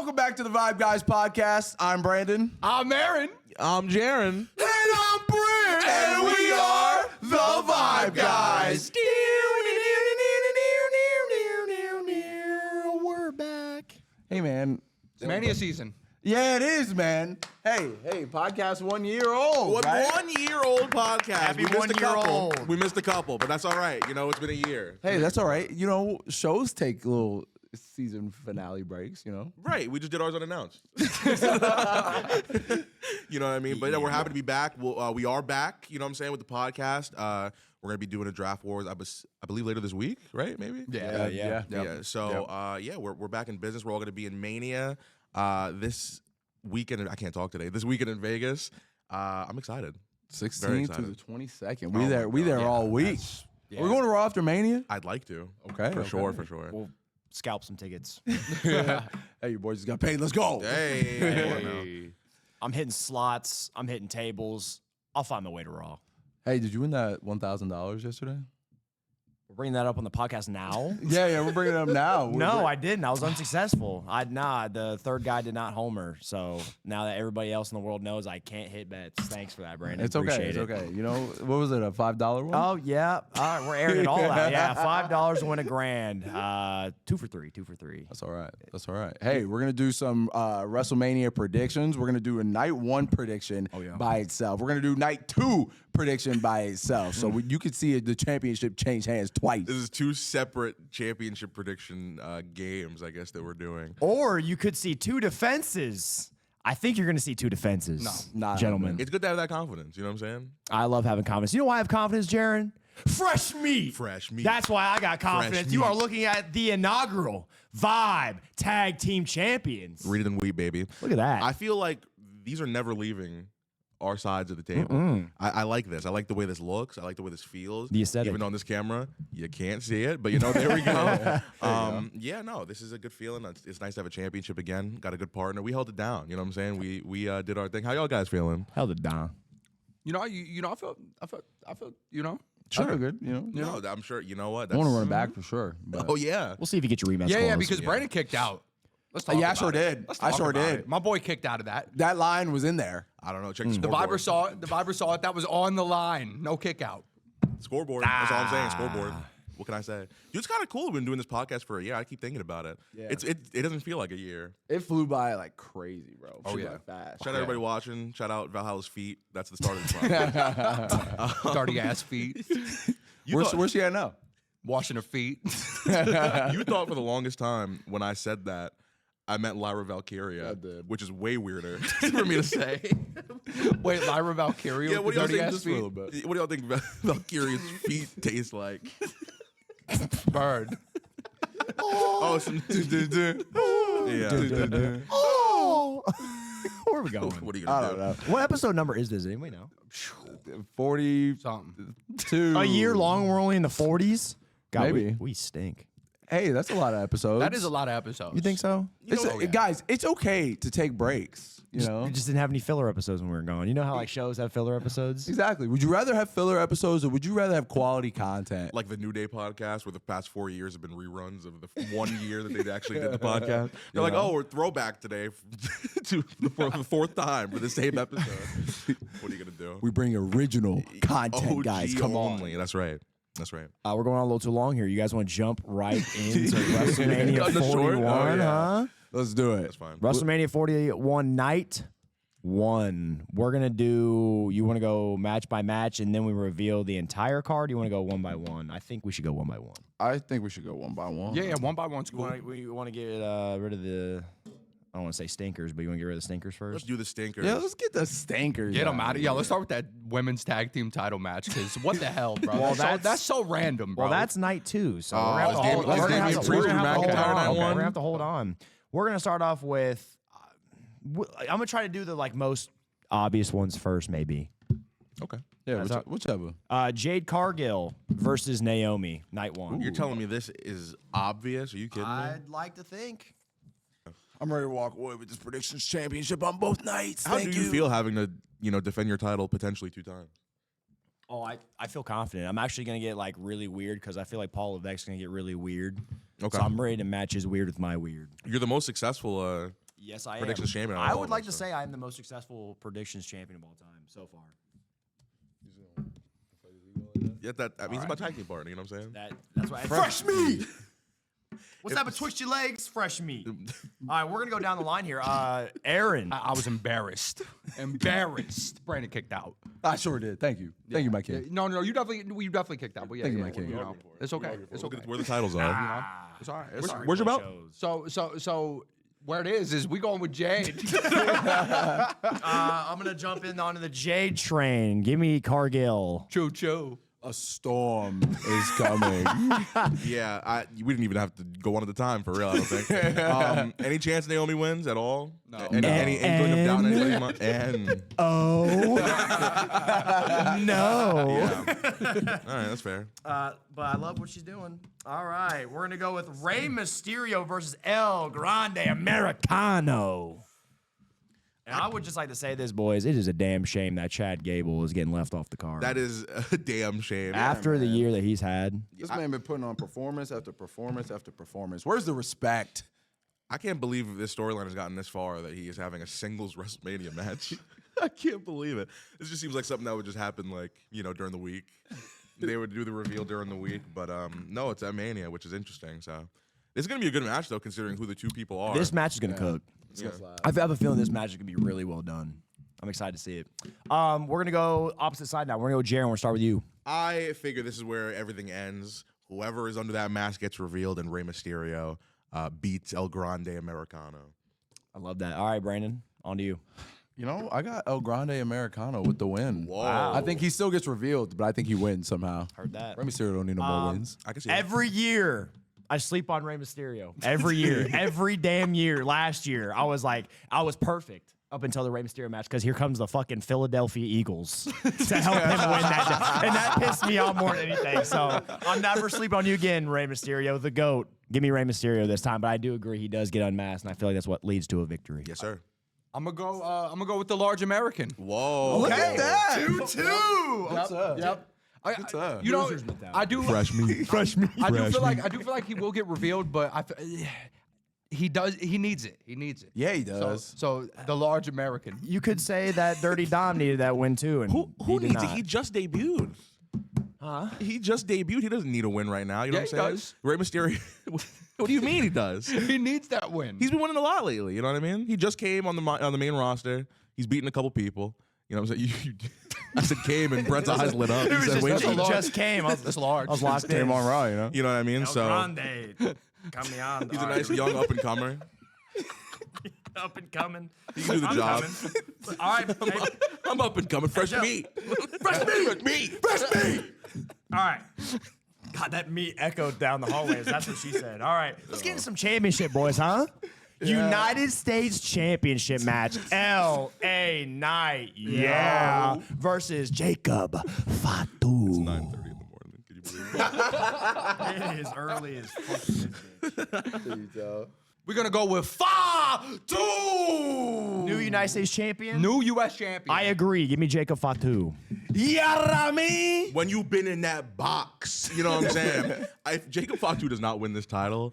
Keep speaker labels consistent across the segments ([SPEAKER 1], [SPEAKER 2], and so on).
[SPEAKER 1] Welcome back to the VYBE Guys Podcast. I'm Brandon.
[SPEAKER 2] I'm Aaron.
[SPEAKER 3] I'm Jaron.
[SPEAKER 1] And I'm Brent. And we are the VYBE Guys.
[SPEAKER 2] We're back.
[SPEAKER 1] Hey, man.
[SPEAKER 2] It's Mania season.
[SPEAKER 1] Yeah, it is, man. Hey, podcast 1 year old. Right?
[SPEAKER 3] 1 year old podcast.
[SPEAKER 2] Happy
[SPEAKER 3] We missed
[SPEAKER 2] 1
[SPEAKER 3] a
[SPEAKER 2] year
[SPEAKER 3] couple.
[SPEAKER 2] old.
[SPEAKER 3] We missed a couple, but that's all right. You know, it's been a year.
[SPEAKER 1] Hey, that's all right. You know, shows take little season finale breaks, you know?
[SPEAKER 3] Right. We just did ours unannounced. You know what I mean? But yeah, we're happy to be back. We are back, you know what I'm saying, with the podcast. We're going to be doing a draft wars, I believe, later this week, right? Maybe?
[SPEAKER 1] Yeah.
[SPEAKER 3] So, we're back in business. We're all going to be in Mania this weekend. I can't talk today. This weekend in Vegas. I'm excited.
[SPEAKER 1] 16th to the 22nd. We
[SPEAKER 3] my
[SPEAKER 1] there
[SPEAKER 3] God.
[SPEAKER 1] all week. We're going to Raw after Mania?
[SPEAKER 3] I'd like to.
[SPEAKER 1] Okay.
[SPEAKER 3] For sure.
[SPEAKER 2] We'll scalp some tickets.
[SPEAKER 1] Hey, you boys just got paid. Let's go.
[SPEAKER 3] Hey.
[SPEAKER 2] I'm hitting slots. I'm hitting tables. I'll find my way to Raw.
[SPEAKER 1] Hey, did you win that $1,000 yesterday?
[SPEAKER 2] We're bringing that up on the podcast now.
[SPEAKER 1] Yeah, we're bringing it up now.
[SPEAKER 2] No, I didn't. I was unsuccessful. The third guy did not homer. So now that everybody else in the world knows I can't hit bets. Thanks for that, Brandon.
[SPEAKER 1] It's okay.
[SPEAKER 2] Appreciate
[SPEAKER 1] It's
[SPEAKER 2] it.
[SPEAKER 1] okay. You know, what was it, a $5 one?
[SPEAKER 2] Oh, yeah. All right, we're airing it all out. Yeah, $5 to win $1,000. 2 for 3. 2 for 3.
[SPEAKER 1] That's all right. That's all right. Hey, we're going to do some WrestleMania predictions. We're going to do a night 1 prediction by itself. We're going to do night 2 prediction by itself. So you can see the championship change hands twice.
[SPEAKER 3] This is 2 separate championship prediction games, I guess, that we're doing.
[SPEAKER 2] Or you could see 2 defenses. I think you're going to see 2 defenses.
[SPEAKER 1] Nah,
[SPEAKER 2] gentlemen.
[SPEAKER 3] It's good to have that confidence. You know what I'm saying?
[SPEAKER 2] I love having confidence. You know why I have confidence, Jaron? Fresh meat.
[SPEAKER 3] Fresh meat.
[SPEAKER 2] That's why I got confidence. You
[SPEAKER 3] meat.
[SPEAKER 2] are looking at the inaugural VYBE Tag Team Champions.
[SPEAKER 3] Read it in WYBE, baby.
[SPEAKER 2] Look at that.
[SPEAKER 3] I feel like these are never leaving our sides of the table. I like this. I like the way this looks. I like the way this feels.
[SPEAKER 2] The aesthetic.
[SPEAKER 3] Even on this camera, you can't see it, but you know, there we go. This is a good feeling. It's nice to have a championship again. Got a good partner. We held it down. You know what I'm saying? We did our thing. How y'all guys feeling?
[SPEAKER 2] Held it down.
[SPEAKER 4] You know, I felt, you know.
[SPEAKER 1] Sure. I feel good, you know.
[SPEAKER 3] No, I'm sure. You know what?
[SPEAKER 1] I want to run it back for sure. But.
[SPEAKER 3] Oh yeah.
[SPEAKER 2] We'll see if you get your rematch.
[SPEAKER 4] Yeah,
[SPEAKER 2] clause.
[SPEAKER 4] because Brandon kicked out. Let's talk
[SPEAKER 1] Yeah, I
[SPEAKER 4] about
[SPEAKER 1] sure
[SPEAKER 4] it.
[SPEAKER 1] did.
[SPEAKER 4] Let's
[SPEAKER 1] I
[SPEAKER 4] talk
[SPEAKER 1] sure
[SPEAKER 4] about
[SPEAKER 1] did.
[SPEAKER 4] it. My boy kicked out of that.
[SPEAKER 1] That line was in there.
[SPEAKER 3] I don't know. Check the
[SPEAKER 4] The
[SPEAKER 3] scoreboard.
[SPEAKER 4] Viber saw it. The Viber saw it. That was on the line. No kick out.
[SPEAKER 3] Scoreboard. That's all I'm saying. Scoreboard. What can I say? Dude, it's kind of cool. We've been doing this podcast for a year. I keep thinking about it.
[SPEAKER 1] Yeah.
[SPEAKER 3] It doesn't feel like a year.
[SPEAKER 1] It flew by like crazy, bro.
[SPEAKER 4] Oh,
[SPEAKER 1] Flew
[SPEAKER 4] yeah.
[SPEAKER 1] by fast.
[SPEAKER 3] Shout out everybody watching. Shout out Valhalla's feet. That's the start of this podcast.
[SPEAKER 4] Dirty ass feet.
[SPEAKER 1] Where's she at now?
[SPEAKER 4] Washing her feet.
[SPEAKER 3] You thought for the longest time when I said that, I meant Lyra Valkyria,
[SPEAKER 1] I did.
[SPEAKER 3] which is way weirder for me to say.
[SPEAKER 4] Wait, Lyra Valkyria
[SPEAKER 3] Yeah,
[SPEAKER 4] with
[SPEAKER 3] what
[SPEAKER 4] the
[SPEAKER 3] do y'all
[SPEAKER 4] dirty
[SPEAKER 3] think?
[SPEAKER 4] ass
[SPEAKER 1] little
[SPEAKER 4] feet?
[SPEAKER 1] bit.
[SPEAKER 3] What do y'all think Valkyria's feet taste like?
[SPEAKER 4] Bird.
[SPEAKER 3] Oh, some. Yeah.
[SPEAKER 2] Oh. Where are we going?
[SPEAKER 3] What are you
[SPEAKER 1] I
[SPEAKER 3] gonna
[SPEAKER 1] don't
[SPEAKER 3] do?
[SPEAKER 1] know.
[SPEAKER 2] What episode number is this? Anybody know?
[SPEAKER 1] 42.
[SPEAKER 4] Something.
[SPEAKER 2] A year long. We're only in the 40s. God,
[SPEAKER 1] Maybe.
[SPEAKER 2] we stink.
[SPEAKER 1] Hey, that's a lot of episodes.
[SPEAKER 4] That is a lot of episodes.
[SPEAKER 2] You think so?
[SPEAKER 1] Guys, it's okay to take breaks, you know?
[SPEAKER 2] We just didn't have any filler episodes when we were gone. You know how like shows have filler episodes?
[SPEAKER 1] Exactly. Would you rather have filler episodes or would you rather have quality content?
[SPEAKER 3] Like the New Day podcast, where the past 4 years have been reruns of the 1 year that they actually did the podcast. They're like, oh, we're throwback today to the 4th time for the same episode. What are you gonna do?
[SPEAKER 1] We bring original content,
[SPEAKER 3] OG
[SPEAKER 1] guys. Come
[SPEAKER 3] only.
[SPEAKER 1] on.
[SPEAKER 3] That's right. That's right.
[SPEAKER 2] We're going on a little too long here. You guys want to jump right into WrestleMania
[SPEAKER 1] Cutting it short?
[SPEAKER 2] 41,
[SPEAKER 1] Oh, yeah.
[SPEAKER 2] huh?
[SPEAKER 1] Let's do it.
[SPEAKER 3] That's fine.
[SPEAKER 2] WrestleMania 41 night 1. We're going to do, you want to go match by match and then we reveal the entire card? You want to go one by one? I think we should go one by one.
[SPEAKER 1] I think we should go one by one.
[SPEAKER 4] Yeah, one by one's cool.
[SPEAKER 2] We want to get rid of the, I don't want to say stinkers, but you want to get rid of the stinkers
[SPEAKER 3] Let's
[SPEAKER 2] first?
[SPEAKER 3] do the stinkers.
[SPEAKER 1] Yeah, let's get the stinkers.
[SPEAKER 4] Get them out of. Yeah, let's start with that women's tag team title match. Because what the hell, bro?
[SPEAKER 2] Well,
[SPEAKER 4] that's so random, bro.
[SPEAKER 2] Well, that's night 2, so we're
[SPEAKER 3] is
[SPEAKER 2] going
[SPEAKER 3] Damian- is Damian
[SPEAKER 2] to
[SPEAKER 3] Priest and
[SPEAKER 2] hold
[SPEAKER 3] McIntyre
[SPEAKER 2] on.
[SPEAKER 3] night
[SPEAKER 2] Okay,
[SPEAKER 3] one?
[SPEAKER 2] we're going to have to hold on. We're going to start off with, I'm going to try to do the like most obvious ones first, maybe.
[SPEAKER 3] Okay.
[SPEAKER 1] Yeah, whichever.
[SPEAKER 2] Jade Cargill versus Naomi, night 1.
[SPEAKER 3] You're telling me this is obvious? Are you kidding me?
[SPEAKER 2] I'd like to think.
[SPEAKER 1] I'm ready to walk away with this predictions championship on both nights.
[SPEAKER 3] How
[SPEAKER 1] Thank
[SPEAKER 3] do you feel having to, defend your title potentially 2 times?
[SPEAKER 2] Oh, I feel confident. I'm actually going to get like really weird because I feel like Paul Levesque's going to get really weird.
[SPEAKER 3] Okay.
[SPEAKER 2] So I'm ready to match his weird with my weird.
[SPEAKER 3] You're the most successful
[SPEAKER 2] Yes, I am.
[SPEAKER 3] Predictions champion.
[SPEAKER 2] I would like to say I am the most successful predictions champion of all time so far.
[SPEAKER 3] Yeah, that means my tag team partner. You know what I'm saying?
[SPEAKER 2] That's why. Fresh meat. What's that? But twitchy legs, fresh meat. All right, we're gonna go down the line here. Aaron,
[SPEAKER 4] I was embarrassed. Embarrassed. Brandon kicked out.
[SPEAKER 1] I sure did. Thank you. Thank you, my king.
[SPEAKER 4] No, you definitely kicked out. But yeah,
[SPEAKER 1] Thank you,
[SPEAKER 4] yeah,
[SPEAKER 1] my king.
[SPEAKER 4] you know, it's okay. It's okay.
[SPEAKER 3] Where the titles are.
[SPEAKER 4] It's all right. It's all right.
[SPEAKER 3] Where's your belt?
[SPEAKER 4] So where it is we going with Jade.
[SPEAKER 2] I'm gonna jump in onto the Jade train. Give me Cargill.
[SPEAKER 4] Choo choo.
[SPEAKER 1] A storm is coming.
[SPEAKER 3] Yeah, we didn't even have to go one at a time for real. I don't think. Any chance Naomi wins at all?
[SPEAKER 4] No.
[SPEAKER 3] Any inkling of down anybody? And
[SPEAKER 2] Oh no.
[SPEAKER 3] yeah. All right, that's fair.
[SPEAKER 2] But I love what she's doing. All right, we're gonna go with Rey Mysterio versus El Grande Americano. And I would just like to say this, boys. It is a damn shame that Chad Gable is getting left off the card.
[SPEAKER 3] That is a damn shame.
[SPEAKER 2] After the year that he's had.
[SPEAKER 1] This man been putting on performance after performance after performance. Where's the respect?
[SPEAKER 3] I can't believe this storyline has gotten this far that he is having a singles WrestleMania match. I can't believe it. This just seems like something that would just happen, like, during the week. They would do the reveal during the week, but no, it's at Mania, which is interesting. So it's gonna be a good match though, considering who the two people are.
[SPEAKER 2] This match is gonna cook.
[SPEAKER 1] Yeah.
[SPEAKER 2] I have a feeling this match is gonna be really well done. I'm excited to see it. We're gonna go opposite side now. We're gonna go Jaron. We're gonna start with you.
[SPEAKER 3] I figure this is where everything ends. Whoever is under that mask gets revealed, and Rey Mysterio beats El Grande Americano.
[SPEAKER 2] I love that. All right, Brandon, on to you.
[SPEAKER 1] I got El Grande Americano with the win.
[SPEAKER 3] Whoa.
[SPEAKER 1] Wow. I think he still gets revealed, but I think he wins somehow.
[SPEAKER 2] Heard that.
[SPEAKER 1] Rey Mysterio don't need no more wins.
[SPEAKER 3] I can see
[SPEAKER 2] Every year, I sleep on Rey Mysterio. Every year. Every damn year. Last year, I was perfect up until the Rey Mysterio match because here comes the fucking Philadelphia Eagles to help him win that day. And that pissed me off more than anything. So I'll never sleep on you again, Rey Mysterio, the GOAT. Give me Rey Mysterio this time, but I do agree he does get unmasked, and I feel like that's what leads to a victory.
[SPEAKER 3] Yes, sir.
[SPEAKER 4] I'm gonna go with the large American.
[SPEAKER 3] Whoa.
[SPEAKER 1] Look at that.
[SPEAKER 2] 2-2.
[SPEAKER 1] What's up?
[SPEAKER 4] Yep.
[SPEAKER 1] You
[SPEAKER 4] know, I do.
[SPEAKER 3] Fresh meat.
[SPEAKER 2] Fresh meat.
[SPEAKER 4] I do feel like he will get revealed, but he does. He needs it. He needs it.
[SPEAKER 1] Yeah, he does.
[SPEAKER 4] So the large American.
[SPEAKER 2] You could say that Dirty Dom needed that win too, and
[SPEAKER 3] Who
[SPEAKER 2] he did
[SPEAKER 3] needs it?
[SPEAKER 2] not.
[SPEAKER 3] He just debuted.
[SPEAKER 2] Huh?
[SPEAKER 3] He just debuted. He doesn't need a win right now. You know
[SPEAKER 4] Yeah,
[SPEAKER 3] what I'm saying?
[SPEAKER 4] he does.
[SPEAKER 3] Rey Mysterio. What do you mean he does?
[SPEAKER 4] He needs that win.
[SPEAKER 3] He's been winning a lot lately. You know what I mean? He just came on the main roster. He's beaten a couple people. You know what I'm saying? I said came and Brett's eyes lit up. He said, "Wait,
[SPEAKER 2] He just came.
[SPEAKER 4] That's large.
[SPEAKER 2] I was locked in.
[SPEAKER 1] Came on Raw, you know?
[SPEAKER 3] you know what I mean?
[SPEAKER 2] El
[SPEAKER 3] So
[SPEAKER 2] Grande. Cambiando.
[SPEAKER 3] he's a nice young up and comer.
[SPEAKER 2] Up and coming.
[SPEAKER 3] He can do the
[SPEAKER 2] I'm
[SPEAKER 3] job.
[SPEAKER 2] coming. All right. Hey,
[SPEAKER 3] I'm up and coming. Fresh meat. Fresh meat. Fresh meat.
[SPEAKER 2] all right. God, that meat echoed down the hallways. That's what she said. All right. Let's get into some championship, boys, huh? United States Championship match. L.A. Knight. Yeah. Versus Jacob Fatu.
[SPEAKER 3] 9:30 in the morning. Can you believe that?
[SPEAKER 2] It is early as fucking this.
[SPEAKER 4] We're gonna go with Fatu.
[SPEAKER 2] New United States champion.
[SPEAKER 4] New U.S. champion.
[SPEAKER 2] I agree. Give me Jacob Fatu.
[SPEAKER 1] Yarami!
[SPEAKER 3] When you've been in that box, you know what I'm saying? If Jacob Fatu does not win this title,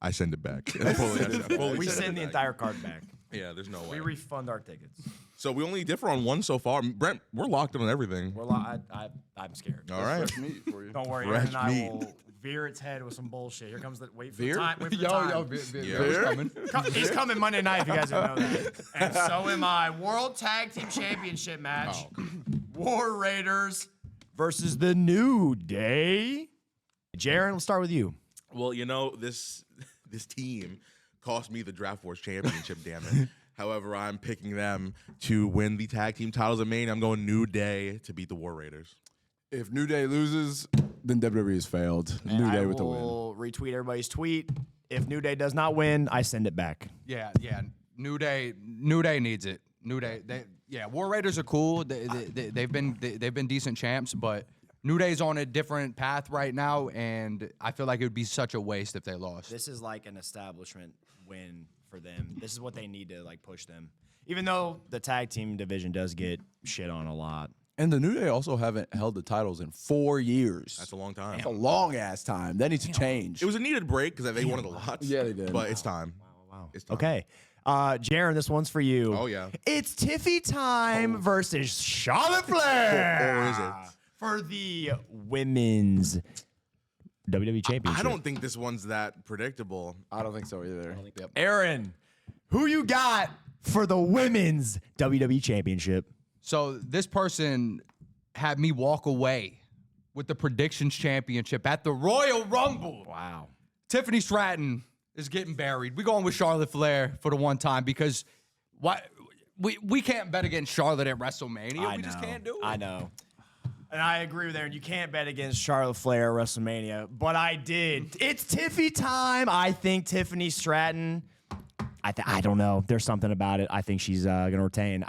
[SPEAKER 3] I send it back.
[SPEAKER 2] We send the entire card back.
[SPEAKER 3] Yeah, there's no
[SPEAKER 2] We
[SPEAKER 3] way.
[SPEAKER 2] refund our tickets.
[SPEAKER 3] So we only differ on one so far. Brent, we're locked in on everything.
[SPEAKER 2] I'm scared.
[SPEAKER 3] All right.
[SPEAKER 1] Fresh meat for you.
[SPEAKER 2] Don't worry,
[SPEAKER 3] Fresh
[SPEAKER 2] Aaron and I
[SPEAKER 3] meat.
[SPEAKER 2] will veer its head with some bullshit. Here comes the wait for
[SPEAKER 1] Veer?
[SPEAKER 2] the time. Wait for the time.
[SPEAKER 4] Veer's coming.
[SPEAKER 2] He's coming Monday night if you guys didn't know that. And so am I. World Tag Team Championship match. War Raiders versus the New Day. Jaron, let's start with you.
[SPEAKER 3] Well, this team cost me the Draft Wars championship, damn it. However, I'm picking them to win the tag team titles of Maine. I'm going New Day to beat the War Raiders.
[SPEAKER 1] If New Day loses, then WWE has failed. New Day with the win.
[SPEAKER 2] I will retweet everybody's tweet. If New Day does not win, I send it back.
[SPEAKER 4] Yeah. New Day needs it. New Day. War Raiders are cool. They've been decent champs, but New Day's on a different path right now, and I feel like it would be such a waste if they lost.
[SPEAKER 2] This is like an establishment win for them. This is what they need to push them. Even though the tag team division does get shit on a lot.
[SPEAKER 1] And the New Day also haven't held the titles in 4 years.
[SPEAKER 3] That's a long time.
[SPEAKER 1] That's a long-ass time. That needs to change.
[SPEAKER 3] It was a needed break because they wanted a lot.
[SPEAKER 1] Yeah, they did.
[SPEAKER 3] But it's time.
[SPEAKER 2] Wow.
[SPEAKER 3] It's time.
[SPEAKER 2] Okay. Jaron, this one's for you.
[SPEAKER 3] Oh, yeah.
[SPEAKER 2] It's Tiffy time versus Charlotte Flair.
[SPEAKER 3] Or is it?
[SPEAKER 2] For the women's WWE Championship.
[SPEAKER 3] I don't think this one's that predictable.
[SPEAKER 1] I don't think so either.
[SPEAKER 2] Aaron, who you got for the women's WWE Championship?
[SPEAKER 4] So this person had me walk away with the Predictions Championship at the Royal Rumble.
[SPEAKER 2] Wow.
[SPEAKER 4] Tiffany Stratton is getting buried. We're going with Charlotte Flair for the one time because we can't bet against Charlotte at WrestleMania. We just can't do it.
[SPEAKER 2] I know. And I agree with Aaron. You can't bet against Charlotte Flair at WrestleMania, but I did. It's Tiffy time. I think Tiffany Stratton. I don't know. There's something about it. I think she's gonna retain.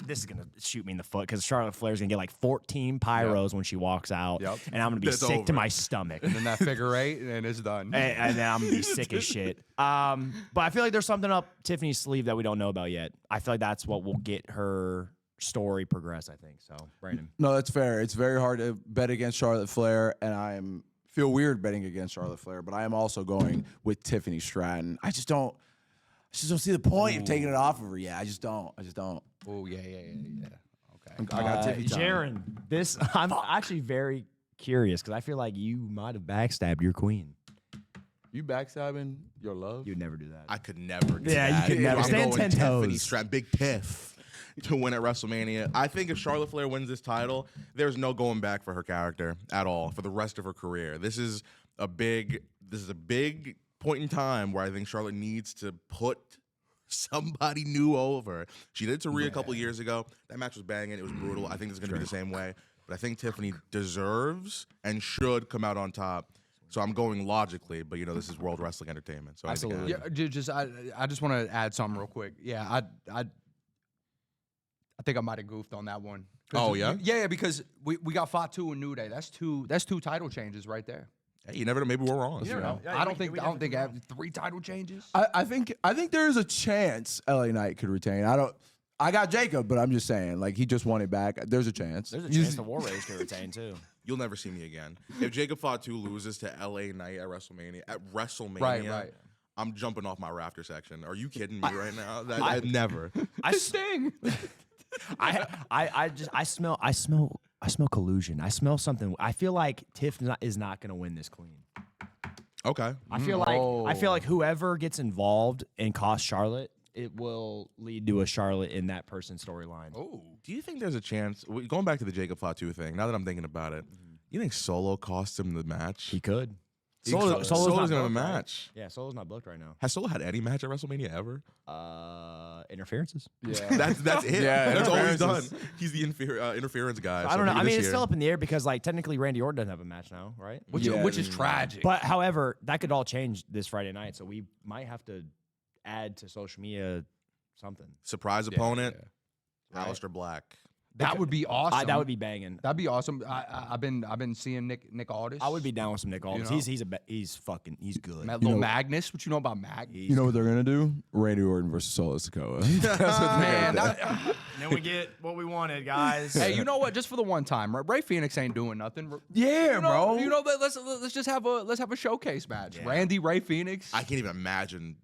[SPEAKER 2] This is gonna shoot me in the foot because Charlotte Flair's gonna get like 14 pyros when she walks out, and I'm gonna be sick to my stomach.
[SPEAKER 4] And then that figure eight, and it's done.
[SPEAKER 2] and then I'm gonna be sick as shit. But I feel like there's something up Tiffany's sleeve that we don't know about yet. I feel like that's what will get her story progress, I think. So, Brandon.
[SPEAKER 1] No, that's fair. It's very hard to bet against Charlotte Flair, and feel weird betting against Charlotte Flair, but I am also going with Tiffany Stratton. I just don't see the point of taking it off of her. Yeah, I just don't.
[SPEAKER 4] Oh, yeah. Okay.
[SPEAKER 1] I got Tiffy time.
[SPEAKER 2] Jaron, I'm actually very curious because I feel like you might have backstabbed your queen.
[SPEAKER 1] You backstabbing your love?
[SPEAKER 2] You'd never do that.
[SPEAKER 3] I could never do
[SPEAKER 2] Yeah,
[SPEAKER 3] that.
[SPEAKER 2] you could never.
[SPEAKER 3] I'm
[SPEAKER 2] Stand
[SPEAKER 3] going
[SPEAKER 2] 10 toes.
[SPEAKER 3] Tiffany Stratton, big Tiff, to win at WrestleMania. I think if Charlotte Flair wins this title, there's no going back for her character at all for the rest of her career. This is a big point in time where I think Charlotte needs to put somebody new over. She did it to Rhea a couple years ago. That match was banging. It was brutal. I think it's going to be the same way. But I think Tiffany deserves and should come out on top. So I'm going logically, but this is World Wrestling Entertainment. So
[SPEAKER 2] Absolutely.
[SPEAKER 4] I just want to add something real quick. Yeah, I think I might have goofed on that one.
[SPEAKER 3] Oh, yeah?
[SPEAKER 4] Yeah, because we got Fatu and New Day. That's two title changes right there.
[SPEAKER 3] Hey, you never know. Maybe we're wrong.
[SPEAKER 2] You know.
[SPEAKER 4] I don't think I have 3 title changes.
[SPEAKER 1] I think there is a chance LA Knight could retain. I got Jacob, but I'm just saying, like, he just won it back. There's a chance.
[SPEAKER 2] There's a chance the War Raiders could retain too.
[SPEAKER 3] You'll never see me again. If Jacob Fatu loses to LA Knight at WrestleMania,
[SPEAKER 4] Right.
[SPEAKER 3] I'm jumping off my rafter section. Are you kidding me right now? I never.
[SPEAKER 2] I sting. I smell collusion. I smell something. I feel like Tiff is not going to win this clean.
[SPEAKER 3] Okay.
[SPEAKER 2] I feel like whoever gets involved and costs Charlotte, it will lead to a Charlotte in that person's storyline.
[SPEAKER 3] Oh, do you think there's a chance? Going back to the Jacob Fatu thing. Now that I'm thinking about it, you think Solo cost him the match?
[SPEAKER 2] He could.
[SPEAKER 3] Solo's gonna have a match.
[SPEAKER 2] Yeah, Solo's not booked right now.
[SPEAKER 3] Has Solo had any match at WrestleMania ever?
[SPEAKER 2] Interferences.
[SPEAKER 1] Yeah,
[SPEAKER 3] that's it.
[SPEAKER 1] Yeah,
[SPEAKER 3] That's all he's done.
[SPEAKER 1] interferences.
[SPEAKER 3] He's the interference guy.
[SPEAKER 2] I don't know.
[SPEAKER 3] maybe
[SPEAKER 2] I mean,
[SPEAKER 3] this
[SPEAKER 2] it's
[SPEAKER 3] year.
[SPEAKER 2] still up in the air because, like, technically Randy Orton doesn't have a match now, right?
[SPEAKER 4] Which is tragic.
[SPEAKER 2] But however, that could all change this Friday night, so we might have to add to social media something.
[SPEAKER 3] Surprise opponent,
[SPEAKER 2] Right.
[SPEAKER 3] Aleister Black.
[SPEAKER 4] that would be awesome.
[SPEAKER 2] That would be banging.
[SPEAKER 4] That'd be awesome. I've been seeing Nick Aldis.
[SPEAKER 2] I would be down with some Nick Aldis.
[SPEAKER 4] know?
[SPEAKER 2] He's good.
[SPEAKER 4] Little Magnus. What you know about Mag?
[SPEAKER 1] You know what they're gonna do? Randy Orton versus Solo Sikoa. That's what they're gonna do.
[SPEAKER 2] Then we get what we wanted, guys.
[SPEAKER 4] Hey, you know what? Just for the one time, Ray Phoenix ain't doing nothing.
[SPEAKER 1] Yeah, bro.
[SPEAKER 4] You know, let's just have a showcase match.
[SPEAKER 2] Yeah.
[SPEAKER 4] Randy, Ray Phoenix.
[SPEAKER 3] I can't even imagine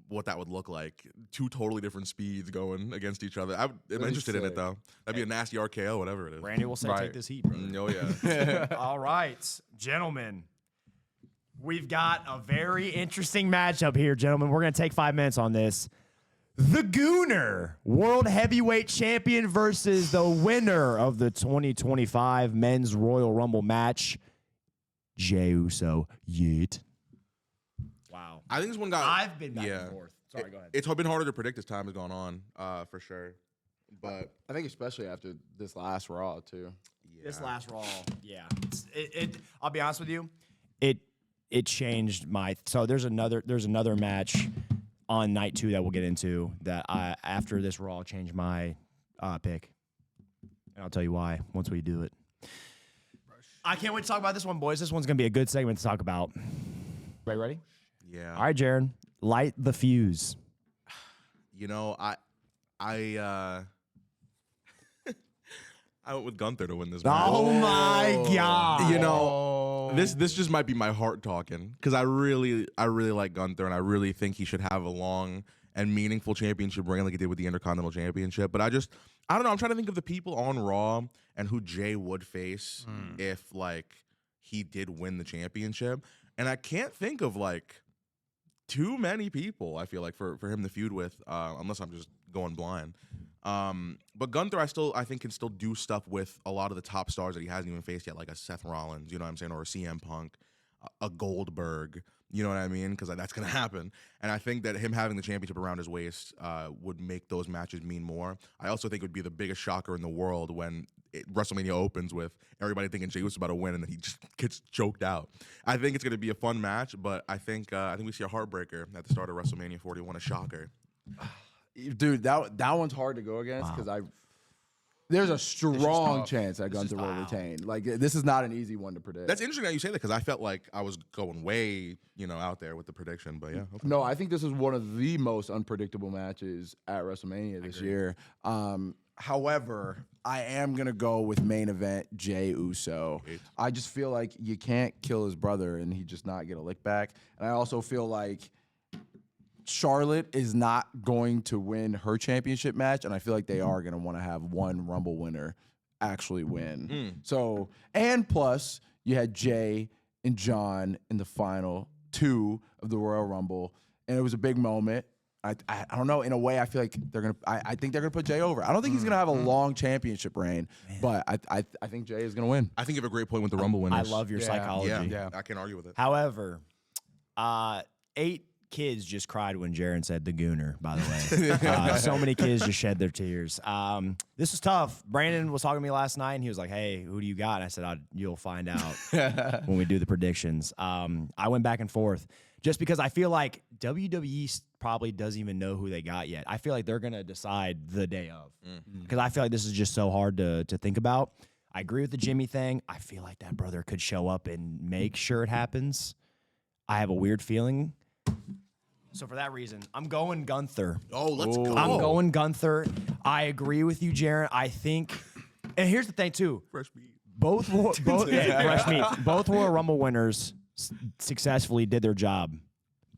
[SPEAKER 3] what that would look like. 2 totally different speeds going against each other. I'm interested in it, though. That'd be a nasty RKO, whatever it is.
[SPEAKER 2] Randy will say,
[SPEAKER 4] Right.
[SPEAKER 2] take this heat, bro.
[SPEAKER 3] Oh, yeah.
[SPEAKER 2] All right, gentlemen. We've got a very interesting matchup here, gentlemen. We're going to take 5 minutes on this. The Gooner, World Heavyweight Champion versus the winner of the 2025 Men's Royal Rumble match, Jey Uso. Yeet. Wow.
[SPEAKER 3] I think this one got...
[SPEAKER 2] I've been back and forth. Sorry, go ahead.
[SPEAKER 3] It's been harder to predict as time has gone on, for sure. But
[SPEAKER 1] I think especially after this last Raw too.
[SPEAKER 2] This last Raw, yeah. I'll be honest with you. It changed my... So there's another match on night 2 that we'll get into that after this Raw changed my pick. And I'll tell you why once we do it. I can't wait to talk about this one, boys. This one's going to be a good segment to talk about. Ready?
[SPEAKER 3] yeah.
[SPEAKER 2] All right, Jaron. Light the fuse.
[SPEAKER 3] You know, I went with Gunther to win this match.
[SPEAKER 2] Oh, my God.
[SPEAKER 3] You know, This just might be my heart talking because I really like Gunther and I really think he should have a long and meaningful championship reign like he did with the Intercontinental Championship. But I don't know. I'm trying to think of the people on Raw and who Jay would face if like he did win the championship, and I can't think of like too many people. I feel like for him to feud with, unless I'm just going blind. But Gunther, I think can still do stuff with a lot of the top stars that he hasn't even faced yet, like a Seth Rollins, you know what I'm saying, or a CM Punk, a Goldberg, you know what I mean? Because that's going to happen. And I think that him having the championship around his waist would make those matches mean more. I also think it would be the biggest shocker in the world when WrestleMania opens with everybody thinking Jey Uso's about to win and then he just gets choked out. I think it's going to be a fun match, but I think we see a heartbreaker at the start of WrestleMania 41, a shocker.
[SPEAKER 1] Dude, that one's hard to go against because there's a strong chance that Gunther will retain. Like, this is not an easy one to predict.
[SPEAKER 3] That's interesting that you say that because I felt like I was going way, out there with the prediction. But yeah, okay.
[SPEAKER 1] No, I think this is one of the most unpredictable matches at WrestleMania this year. However, I am gonna go with main event Jey Uso. I just feel like you can't kill his brother and he just not get a lick back. And I also feel like Charlotte is not going to win her championship match, and I feel like they are going to want to have one Rumble winner actually win. So, and plus, you had Jay and John in the final 2 of the Royal Rumble, and it was a big moment. I don't know. In a way, I feel like they're gonna. I think they're gonna put Jay over. I don't think he's gonna have a long championship reign, but I think Jay is gonna win.
[SPEAKER 3] I think you have a great point with the Rumble winners.
[SPEAKER 2] I love your psychology.
[SPEAKER 3] Yeah, I can't argue with it.
[SPEAKER 2] However, 8 kids just cried when Jaron said the Gooner, by the way. So many kids just shed their tears. This was tough. Brandon was talking to me last night, and he was like, hey, who do you got? And I said, you'll find out when we do the predictions. I went back and forth just because I feel like WWE probably doesn't even know who they got yet. I feel like they're going to decide the day of because I feel like this is just so hard to think about. I agree with the Jimmy thing. I feel like that brother could show up and make sure it happens. I have a weird feeling. So for that reason, I'm going Gunther.
[SPEAKER 3] Oh, let's go.
[SPEAKER 2] I'm going Gunther. I agree with you, Jaron. I think, and here's the thing too.
[SPEAKER 3] Fresh meat.
[SPEAKER 2] Both fresh meat. Both Royal Rumble winners successfully did their job.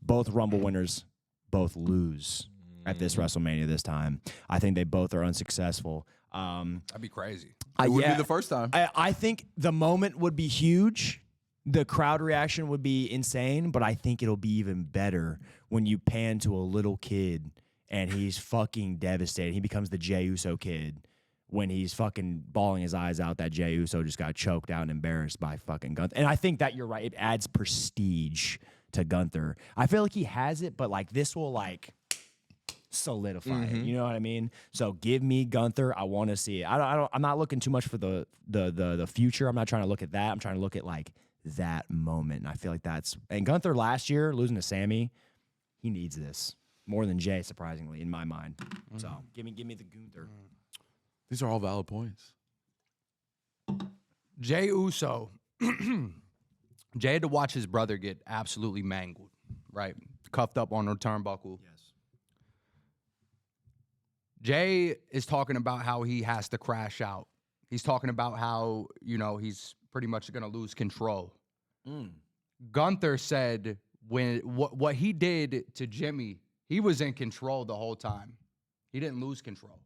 [SPEAKER 2] Both Rumble winners both lose at this WrestleMania this time. I think they both are unsuccessful.
[SPEAKER 4] That'd be crazy.
[SPEAKER 1] It would be the first time.
[SPEAKER 2] I think the moment would be huge. The crowd reaction would be insane, but I think it'll be even better when you pan to a little kid and he's fucking devastated. He becomes the Jey Uso kid when he's fucking bawling his eyes out that Jey Uso just got choked out and embarrassed by fucking Gunther. And I think that you're right. It adds prestige to Gunther. I feel like he has it, but like this will like solidify it. You know what I mean? So give me Gunther. I want to see it. I'm not looking too much for the future. I'm not trying to look at that. I'm trying to look at like that moment. And I feel like and Gunther last year losing to Sammy, he needs this more than Jay, surprisingly, in my mind. So give me the Gunther.
[SPEAKER 1] These are all valid points.
[SPEAKER 4] Jey Uso. Jay had to watch his brother get absolutely mangled, right? Cuffed up on the turnbuckle.
[SPEAKER 2] Yes.
[SPEAKER 4] Jay is talking about how he has to crash out. He's talking about how, he's pretty much going to lose control. Gunther said what he did to Jimmy, he was in control the whole time. He didn't lose control.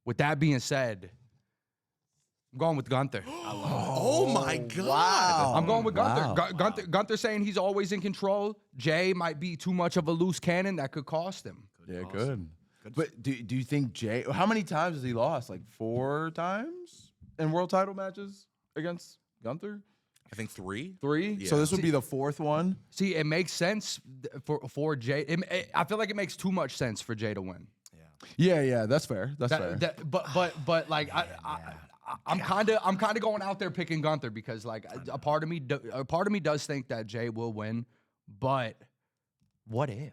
[SPEAKER 4] With that being said, I'm going with Gunther.
[SPEAKER 3] Oh my God.
[SPEAKER 1] Wow.
[SPEAKER 4] I'm going with Gunther.
[SPEAKER 1] Wow.
[SPEAKER 4] Gunther saying he's always in control. Jay might be too much of a loose cannon that could cost him.
[SPEAKER 1] Yeah, good. But do you think Jay? How many times has he lost? Like 4 times in world title matches against Gunther?
[SPEAKER 3] I think 3.
[SPEAKER 1] 3.
[SPEAKER 3] Yeah.
[SPEAKER 1] So this would be the 4th one.
[SPEAKER 4] See, it makes sense for Jay. I feel like it makes too much sense for Jay to win.
[SPEAKER 1] Yeah, that's fair. That's fair.
[SPEAKER 4] But like I'm kind of going out there picking Gunther because like a part of me does think that Jay will win, but what if?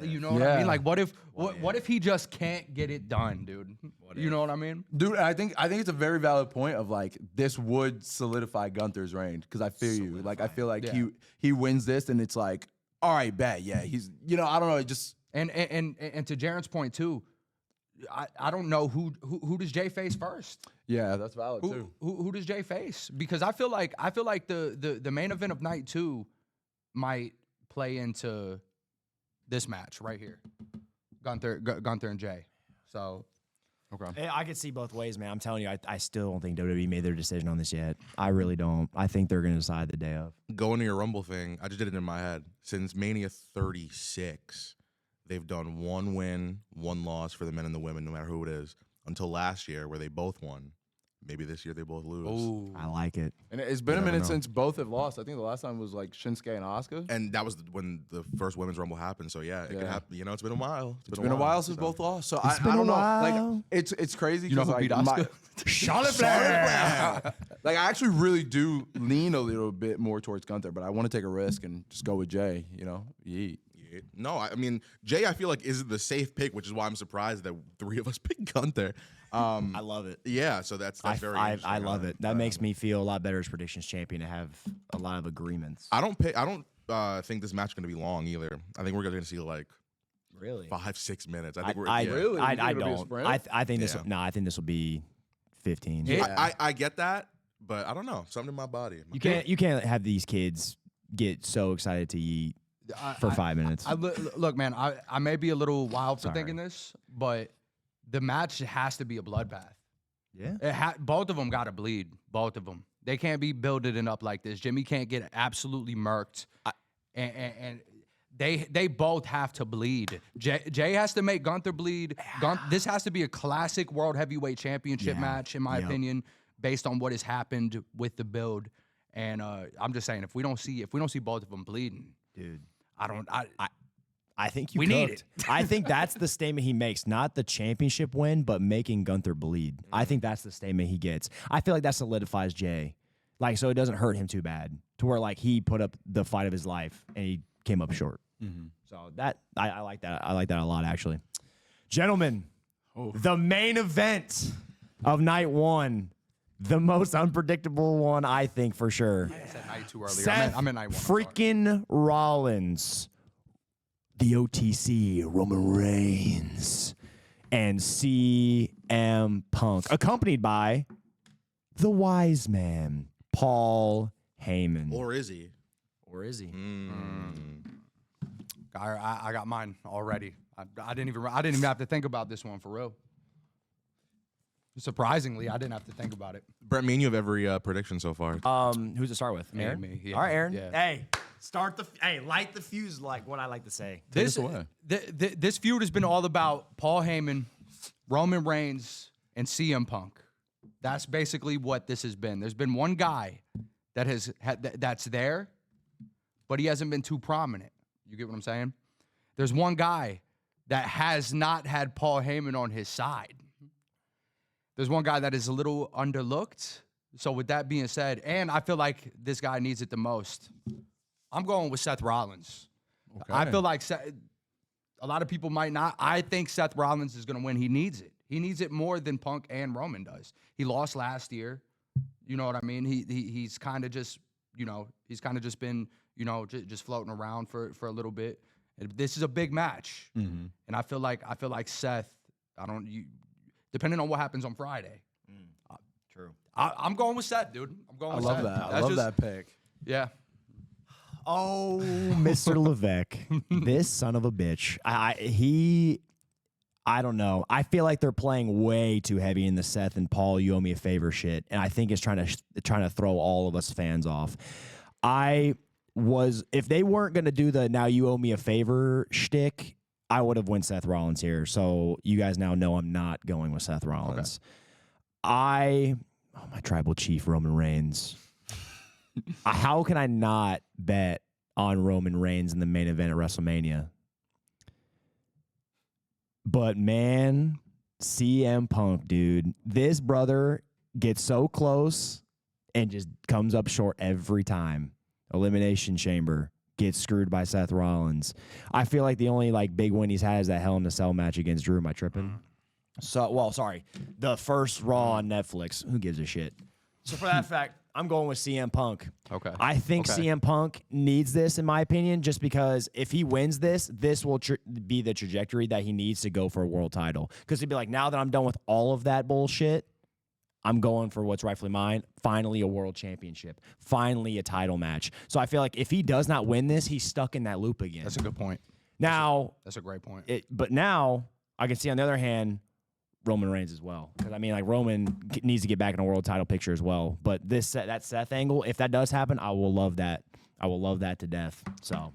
[SPEAKER 4] You know what I mean? Like what if he just can't get it done, dude? You know what I mean?
[SPEAKER 1] Dude, I think it's a very valid point of like this would solidify Gunther's reign because I feel you. Like I feel like he wins this and it's like, all right, bet, yeah, he's I don't know, it just
[SPEAKER 4] and to Jaron's point too, I don't know who does Jay face first.
[SPEAKER 1] Yeah, that's valid too.
[SPEAKER 4] Who does Jay face? Because I feel like the main event of night 2 might play into this match right here, Gunther and Jay. So.
[SPEAKER 2] Okay. I could see both ways, man. I'm telling you, I still don't think WWE made their decision on this yet. I really don't. I think they're going to decide the day of.
[SPEAKER 3] Going to your Rumble thing, I just did it in my head. Since Mania 36, they've done 1 win, 1 loss for the men and the women, no matter who it is, until last year where they both won. Maybe this year they both lose.
[SPEAKER 4] Ooh.
[SPEAKER 2] I like it.
[SPEAKER 1] And it's been a minute since both have lost. I think the last time was like Shinsuke and Asuka.
[SPEAKER 3] And that was when the first Women's Rumble happened. So, yeah, it could happen. You know, it's been a while.
[SPEAKER 1] It's been a while since both lost. So, I don't know. Like, it's crazy.
[SPEAKER 4] You know who
[SPEAKER 1] like,
[SPEAKER 4] beat Asuka?
[SPEAKER 2] Charlotte Flair.
[SPEAKER 1] Like, I actually really do lean a little bit more towards Gunther, but I want to take a risk and just go with Jay, you know? Yeet.
[SPEAKER 3] No, I mean, Jay, I feel like is the safe pick, which is why I'm surprised that 3 of us picked Gunther.
[SPEAKER 2] I love it.
[SPEAKER 3] Yeah, so that's very interesting.
[SPEAKER 2] I love it. That makes me feel a lot better as predictions champion to have a lot of agreements.
[SPEAKER 3] I don't think this match is going to be long either. I think we're going to see like
[SPEAKER 2] really
[SPEAKER 3] 5-6 minutes. I think
[SPEAKER 1] Really?
[SPEAKER 2] I don't. I think this. No, I think this will be 15.
[SPEAKER 3] Yeah. I get that, but I don't know. Something in my body.
[SPEAKER 2] You can't have these kids get so excited to eat for 5 minutes.
[SPEAKER 4] Look, man, I may be a little wild for thinking this, but the match has to be a bloodbath.
[SPEAKER 2] Yeah.
[SPEAKER 4] Both of them got to bleed. Both of them. They can't be building it up like this. Jimmy can't get absolutely murked. And they both have to bleed. Jay has to make Gunther bleed. This has to be a classic World Heavyweight Championship match, in my opinion, based on what has happened with the build. And I'm just saying, if we don't see both of them bleeding,
[SPEAKER 2] dude,
[SPEAKER 4] I
[SPEAKER 2] think we
[SPEAKER 4] need it.
[SPEAKER 2] I think that's the statement he makes, not the championship win, but making Gunther bleed. I think that's the statement he gets. I feel like that solidifies Jay, like, so it doesn't hurt him too bad, to where like he put up the fight of his life and he came up short. So that I like that. I like that a lot, actually. Gentlemen, the main event of night 1, the most unpredictable one, I think, for sure.
[SPEAKER 4] I said night 2 earlier.
[SPEAKER 2] Seth
[SPEAKER 4] I'm in night 1.
[SPEAKER 2] Freaking Rollins, the OTC, Roman Reigns, and CM Punk, accompanied by the wise man, Paul Heyman.
[SPEAKER 3] Or is he?
[SPEAKER 2] Or is he?
[SPEAKER 4] I got mine already. I didn't even have to think about this one for real. Surprisingly, I didn't have to think about it.
[SPEAKER 3] Brett, me and you have every prediction so far.
[SPEAKER 2] Who's to start with? Aaron?
[SPEAKER 4] Me. Yeah.
[SPEAKER 2] All right, Aaron.
[SPEAKER 4] Yeah.
[SPEAKER 2] Hey, light the fuse, like what I like to say.
[SPEAKER 4] This feud has been all about Paul Heyman, Roman Reigns, and CM Punk. That's basically what this has been. There's been one guy that's there, but he hasn't been too prominent. You get what I'm saying? There's one guy that has not had Paul Heyman on his side. There's one guy that is a little underlooked. So with that being said, and I feel like this guy needs it the most, I'm going with Seth Rollins. Okay. I feel like a lot of people might not. I think Seth Rollins is going to win. He needs it. He needs it more than Punk and Roman does. He lost last year. You know what I mean? He's kind of just, been, just floating around for a little bit. This is a big match. And I feel like Seth, depending on what happens on Friday.
[SPEAKER 2] True.
[SPEAKER 4] I'm going with Seth, dude. I'm going with Seth.
[SPEAKER 1] I love that. I love that pick.
[SPEAKER 4] Yeah.
[SPEAKER 2] Oh, Mr. Levesque, this son of a bitch. I don't know. I feel like they're playing way too heavy in the Seth and Paul, you owe me a favor shit, and I think it's trying to throw all of us fans off. If they weren't gonna do the now you owe me a favor shtick, I would have went Seth Rollins here. So you guys now know I'm not going with Seth Rollins. Okay. My tribal chief, Roman Reigns. How can I not bet on Roman Reigns in the main event at WrestleMania? But man, CM Punk, dude, this brother gets so close and just comes up short every time. Elimination Chamber, gets screwed by Seth Rollins. I feel like the only big win he's had is that Hell in a Cell match against Drew. Am I tripping? The first Raw on Netflix. Who gives a shit? So for that fact, I'm going with CM Punk.
[SPEAKER 4] Okay.
[SPEAKER 2] I think CM Punk needs this, in my opinion, just because if he wins this will be the trajectory that he needs to go for a world title. Because he'd be like, now that I'm done with all of that bullshit, I'm going for what's rightfully mine. Finally, a world championship. Finally, a title match. So I feel like if he does not win this, he's stuck in that loop again.
[SPEAKER 4] That's a good point.
[SPEAKER 2] Now,
[SPEAKER 4] That's a great point.
[SPEAKER 2] but now I can see on the other hand, Roman Reigns as well. Because I mean, like Roman needs to get back in a world title picture as well. But that Seth angle, if that does happen, I will love that. I will love that to death. So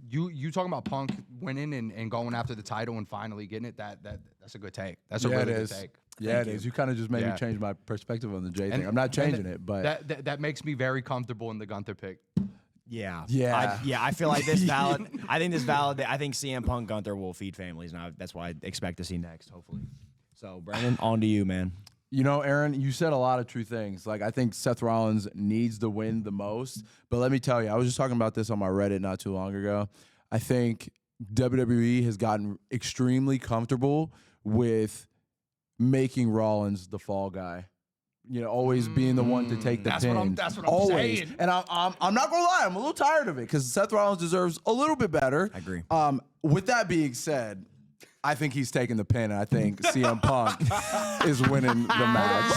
[SPEAKER 4] You talking about Punk winning and going after the title and finally getting it? That's a good take. That's a
[SPEAKER 1] Yeah,
[SPEAKER 4] really
[SPEAKER 1] it
[SPEAKER 4] good
[SPEAKER 1] is.
[SPEAKER 4] take.
[SPEAKER 1] Yeah,
[SPEAKER 4] Thank
[SPEAKER 1] it
[SPEAKER 4] you.
[SPEAKER 1] is. You kind of just made me
[SPEAKER 4] Yeah.
[SPEAKER 1] change my perspective on the Jay
[SPEAKER 4] And-
[SPEAKER 1] thing. I'm not
[SPEAKER 4] and
[SPEAKER 1] changing it, but
[SPEAKER 4] that makes me very comfortable in the Gunther pick.
[SPEAKER 2] yeah.
[SPEAKER 1] Yeah.
[SPEAKER 2] I feel like this valid. I think this valid. I think CM Punk Gunther will feed families, and that's what I expect to see next, hopefully. So, Brandon, on to you, man.
[SPEAKER 1] you know, Aaron, you said a lot of true things. Like, I think Seth Rollins needs to win the most. But let me tell you, I was just talking about this on my Reddit not too long ago. I think WWE has gotten extremely comfortable with making Rollins the fall guy. You know, always being the one to take the pin.
[SPEAKER 4] That's what I'm
[SPEAKER 1] always.
[SPEAKER 4] saying.
[SPEAKER 1] And I'm not gonna lie, I'm a little tired of it because Seth Rollins deserves a little bit better.
[SPEAKER 2] I agree.
[SPEAKER 1] With that being said, I think he's taking the pin, and I think CM Punk is winning the match.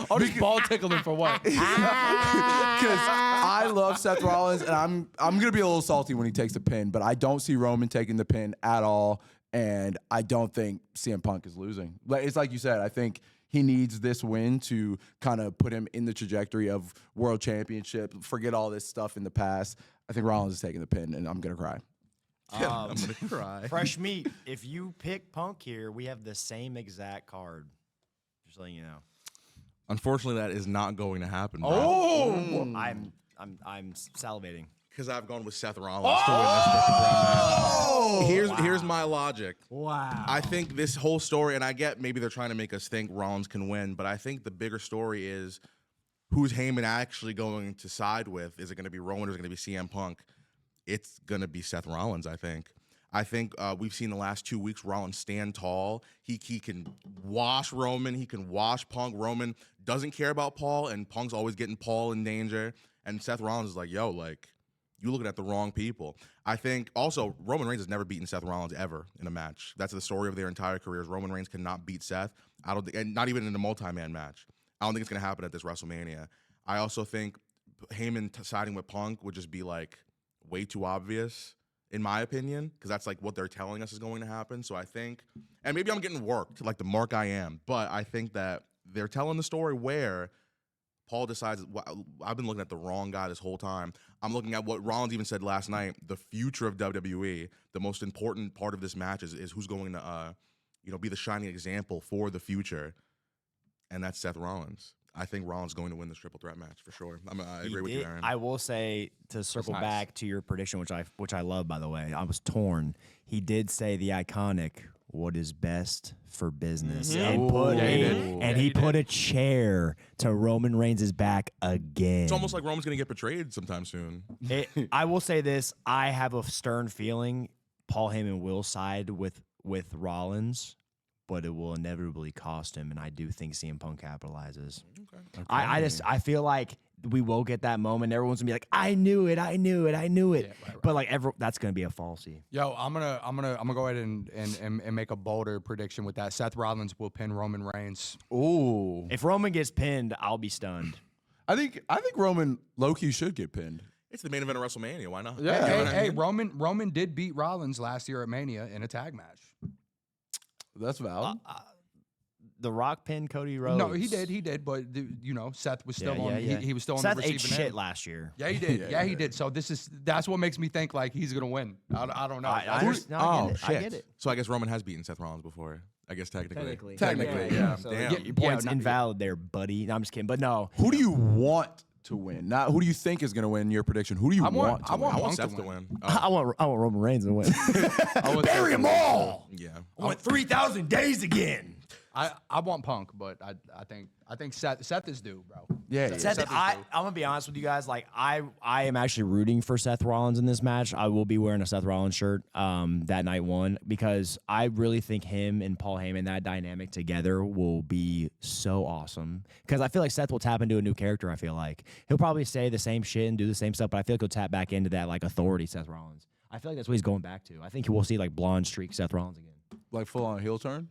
[SPEAKER 4] I'll just ball tickle him for what?
[SPEAKER 1] Because I love Seth Rollins, and I'm gonna be a little salty when he takes the pin, but I don't see Roman taking the pin at all, and I don't think CM Punk is losing. It's like you said, I think he needs this win to kind of put him in the trajectory of world championship. Forget all this stuff in the past. I think Rollins is taking the pin, and I'm gonna cry.
[SPEAKER 3] I'm gonna cry.
[SPEAKER 2] Fresh meat. If you pick Punk here, we have the same exact card. Just letting you know.
[SPEAKER 3] Unfortunately, that is not going to happen.
[SPEAKER 2] I'm salivating.
[SPEAKER 3] Because I've gone with Seth Rollins to win this triple threat match. Here's my logic.
[SPEAKER 2] Wow.
[SPEAKER 3] I think this whole story, and I get maybe they're trying to make us think Rollins can win, but I think the bigger story is who's Heyman actually going to side with? Is it going to be Roman or is it going to be CM Punk? It's going to be Seth Rollins, I think. I think we've seen the last 2 weeks Rollins stand tall. He can wash Roman. He can wash Punk. Roman doesn't care about Paul, and Punk's always getting Paul in danger. And Seth Rollins is like, yo, like, you're looking at the wrong people. I think also Roman Reigns has never beaten Seth Rollins ever in a match. That's the story of their entire careers. Roman Reigns cannot beat Seth. I don't think, and not even in a multi-man match. I don't think it's going to happen at this WrestleMania. I also think Heyman siding with Punk would just be like way too obvious, in my opinion, because that's like what they're telling us is going to happen. So I think, and maybe I'm getting worked, like the mark I am, but I think that they're telling the story where Paul decides, I've been looking at the wrong guy this whole time. I'm looking at what Rollins even said last night, the future of WWE. The most important part of this match is who's going to, be the shining example for the future, and that's Seth Rollins. I think Rollins is going to win this triple threat match for sure. I agree with you, Aaron.
[SPEAKER 2] I will say, to circle back to your prediction, which I love, by the way. I was torn. He did say the iconic "what is best for business," and he put a chair to Roman Reigns' back again.
[SPEAKER 3] It's almost like Roman's going to get betrayed sometime soon.
[SPEAKER 2] I will say this: I have a stern feeling Paul Heyman will side with Rollins, but it will inevitably cost him, and I do think CM Punk capitalizes. Okay. I feel like we will get that moment. Everyone's gonna be like, I knew it. Yeah, right. But like that's gonna be a falsie.
[SPEAKER 4] Yo, I'm gonna go ahead and make a bolder prediction with that. Seth Rollins will pin Roman Reigns.
[SPEAKER 1] Ooh.
[SPEAKER 2] If Roman gets pinned, I'll be stunned.
[SPEAKER 1] I think Roman low-key should get pinned.
[SPEAKER 3] It's the main event of WrestleMania. Why not?
[SPEAKER 1] Yeah.
[SPEAKER 4] Hey, Roman did beat Rollins last year at Mania in a tag match.
[SPEAKER 1] That's valid.
[SPEAKER 2] The Rock pinned Cody Rhodes.
[SPEAKER 4] No, he did, but Seth was still on. He was still on
[SPEAKER 2] Seth
[SPEAKER 4] the
[SPEAKER 2] ate
[SPEAKER 4] receiving
[SPEAKER 2] shit
[SPEAKER 4] end.
[SPEAKER 2] last year.
[SPEAKER 4] Yeah, he did. He did. So that's what makes me think like he's gonna win. I don't know.
[SPEAKER 2] I get it.
[SPEAKER 3] So I guess Roman has beaten Seth Rollins before. I guess technically.
[SPEAKER 1] Yeah.
[SPEAKER 2] So
[SPEAKER 3] Damn.
[SPEAKER 2] your point's invalid there, buddy. No, I'm just kidding. But no.
[SPEAKER 1] Who do you want to win? Not who do you think is going to win your prediction? Who do you want to win?
[SPEAKER 3] I want
[SPEAKER 4] Punk
[SPEAKER 3] Seth
[SPEAKER 4] to
[SPEAKER 3] to win.
[SPEAKER 2] I want Roman Reigns to win.
[SPEAKER 1] Bury them all.
[SPEAKER 3] Yeah.
[SPEAKER 2] I want 3,000 days again.
[SPEAKER 4] I want Punk, but I think Seth is due, bro.
[SPEAKER 1] Yeah.
[SPEAKER 2] Seth, I'm gonna be honest with you guys. Like I am actually rooting for Seth Rollins in this match. I will be wearing a Seth Rollins shirt that night one because I really think him and Paul Heyman, that dynamic together, will be so awesome. Because I feel like Seth will tap into a new character. I feel like he'll probably say the same shit and do the same stuff, but I feel like he'll tap back into that like authority Seth Rollins. I feel like that's what he's going back to. I think we'll see like blonde streak Seth Rollins again.
[SPEAKER 1] Like full on heel turn.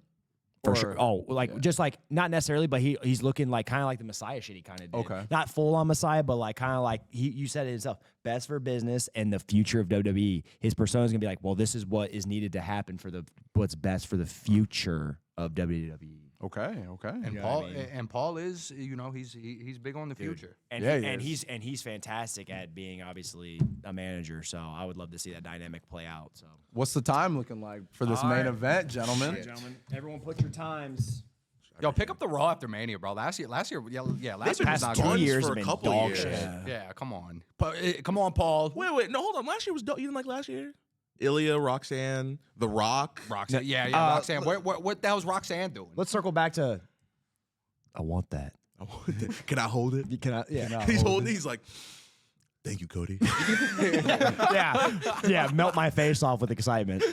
[SPEAKER 2] For sure. Oh, just like not necessarily, but he's looking like kind of like the Messiah shit he kind of did.
[SPEAKER 1] Okay.
[SPEAKER 2] Not full on Messiah, but like kind of like you said it yourself. Best for business and the future of WWE. His persona is gonna be like, well, this is what is needed to happen for what's best for the future of WWE.
[SPEAKER 1] Okay.
[SPEAKER 4] And Paul is, he's big on the future.
[SPEAKER 2] And he's fantastic at being obviously a manager. So I would love to see that dynamic play out. So
[SPEAKER 1] What's the time looking like for this main event, gentlemen?
[SPEAKER 2] everyone put your times.
[SPEAKER 4] Yo, pick up the Raw after Mania, bro. Last year, last year was
[SPEAKER 2] past
[SPEAKER 4] not
[SPEAKER 2] 2
[SPEAKER 4] good.
[SPEAKER 2] years
[SPEAKER 3] for
[SPEAKER 2] have
[SPEAKER 3] a
[SPEAKER 2] been
[SPEAKER 3] couple
[SPEAKER 2] dog
[SPEAKER 3] years.
[SPEAKER 2] shit.
[SPEAKER 4] Yeah, come on. Come on, Paul.
[SPEAKER 3] Wait, no, hold on. Last year was dope. You didn't like last year? Ilya, Roxanne, The Rock.
[SPEAKER 4] Roxanne. Roxanne. What the hell's Roxanne doing?
[SPEAKER 2] Let's circle back to. I want that.
[SPEAKER 3] Can I hold it?
[SPEAKER 2] Can I? Yeah. No,
[SPEAKER 3] He's holding. He's like, thank you, Cody.
[SPEAKER 2] yeah. Melt my face off with excitement.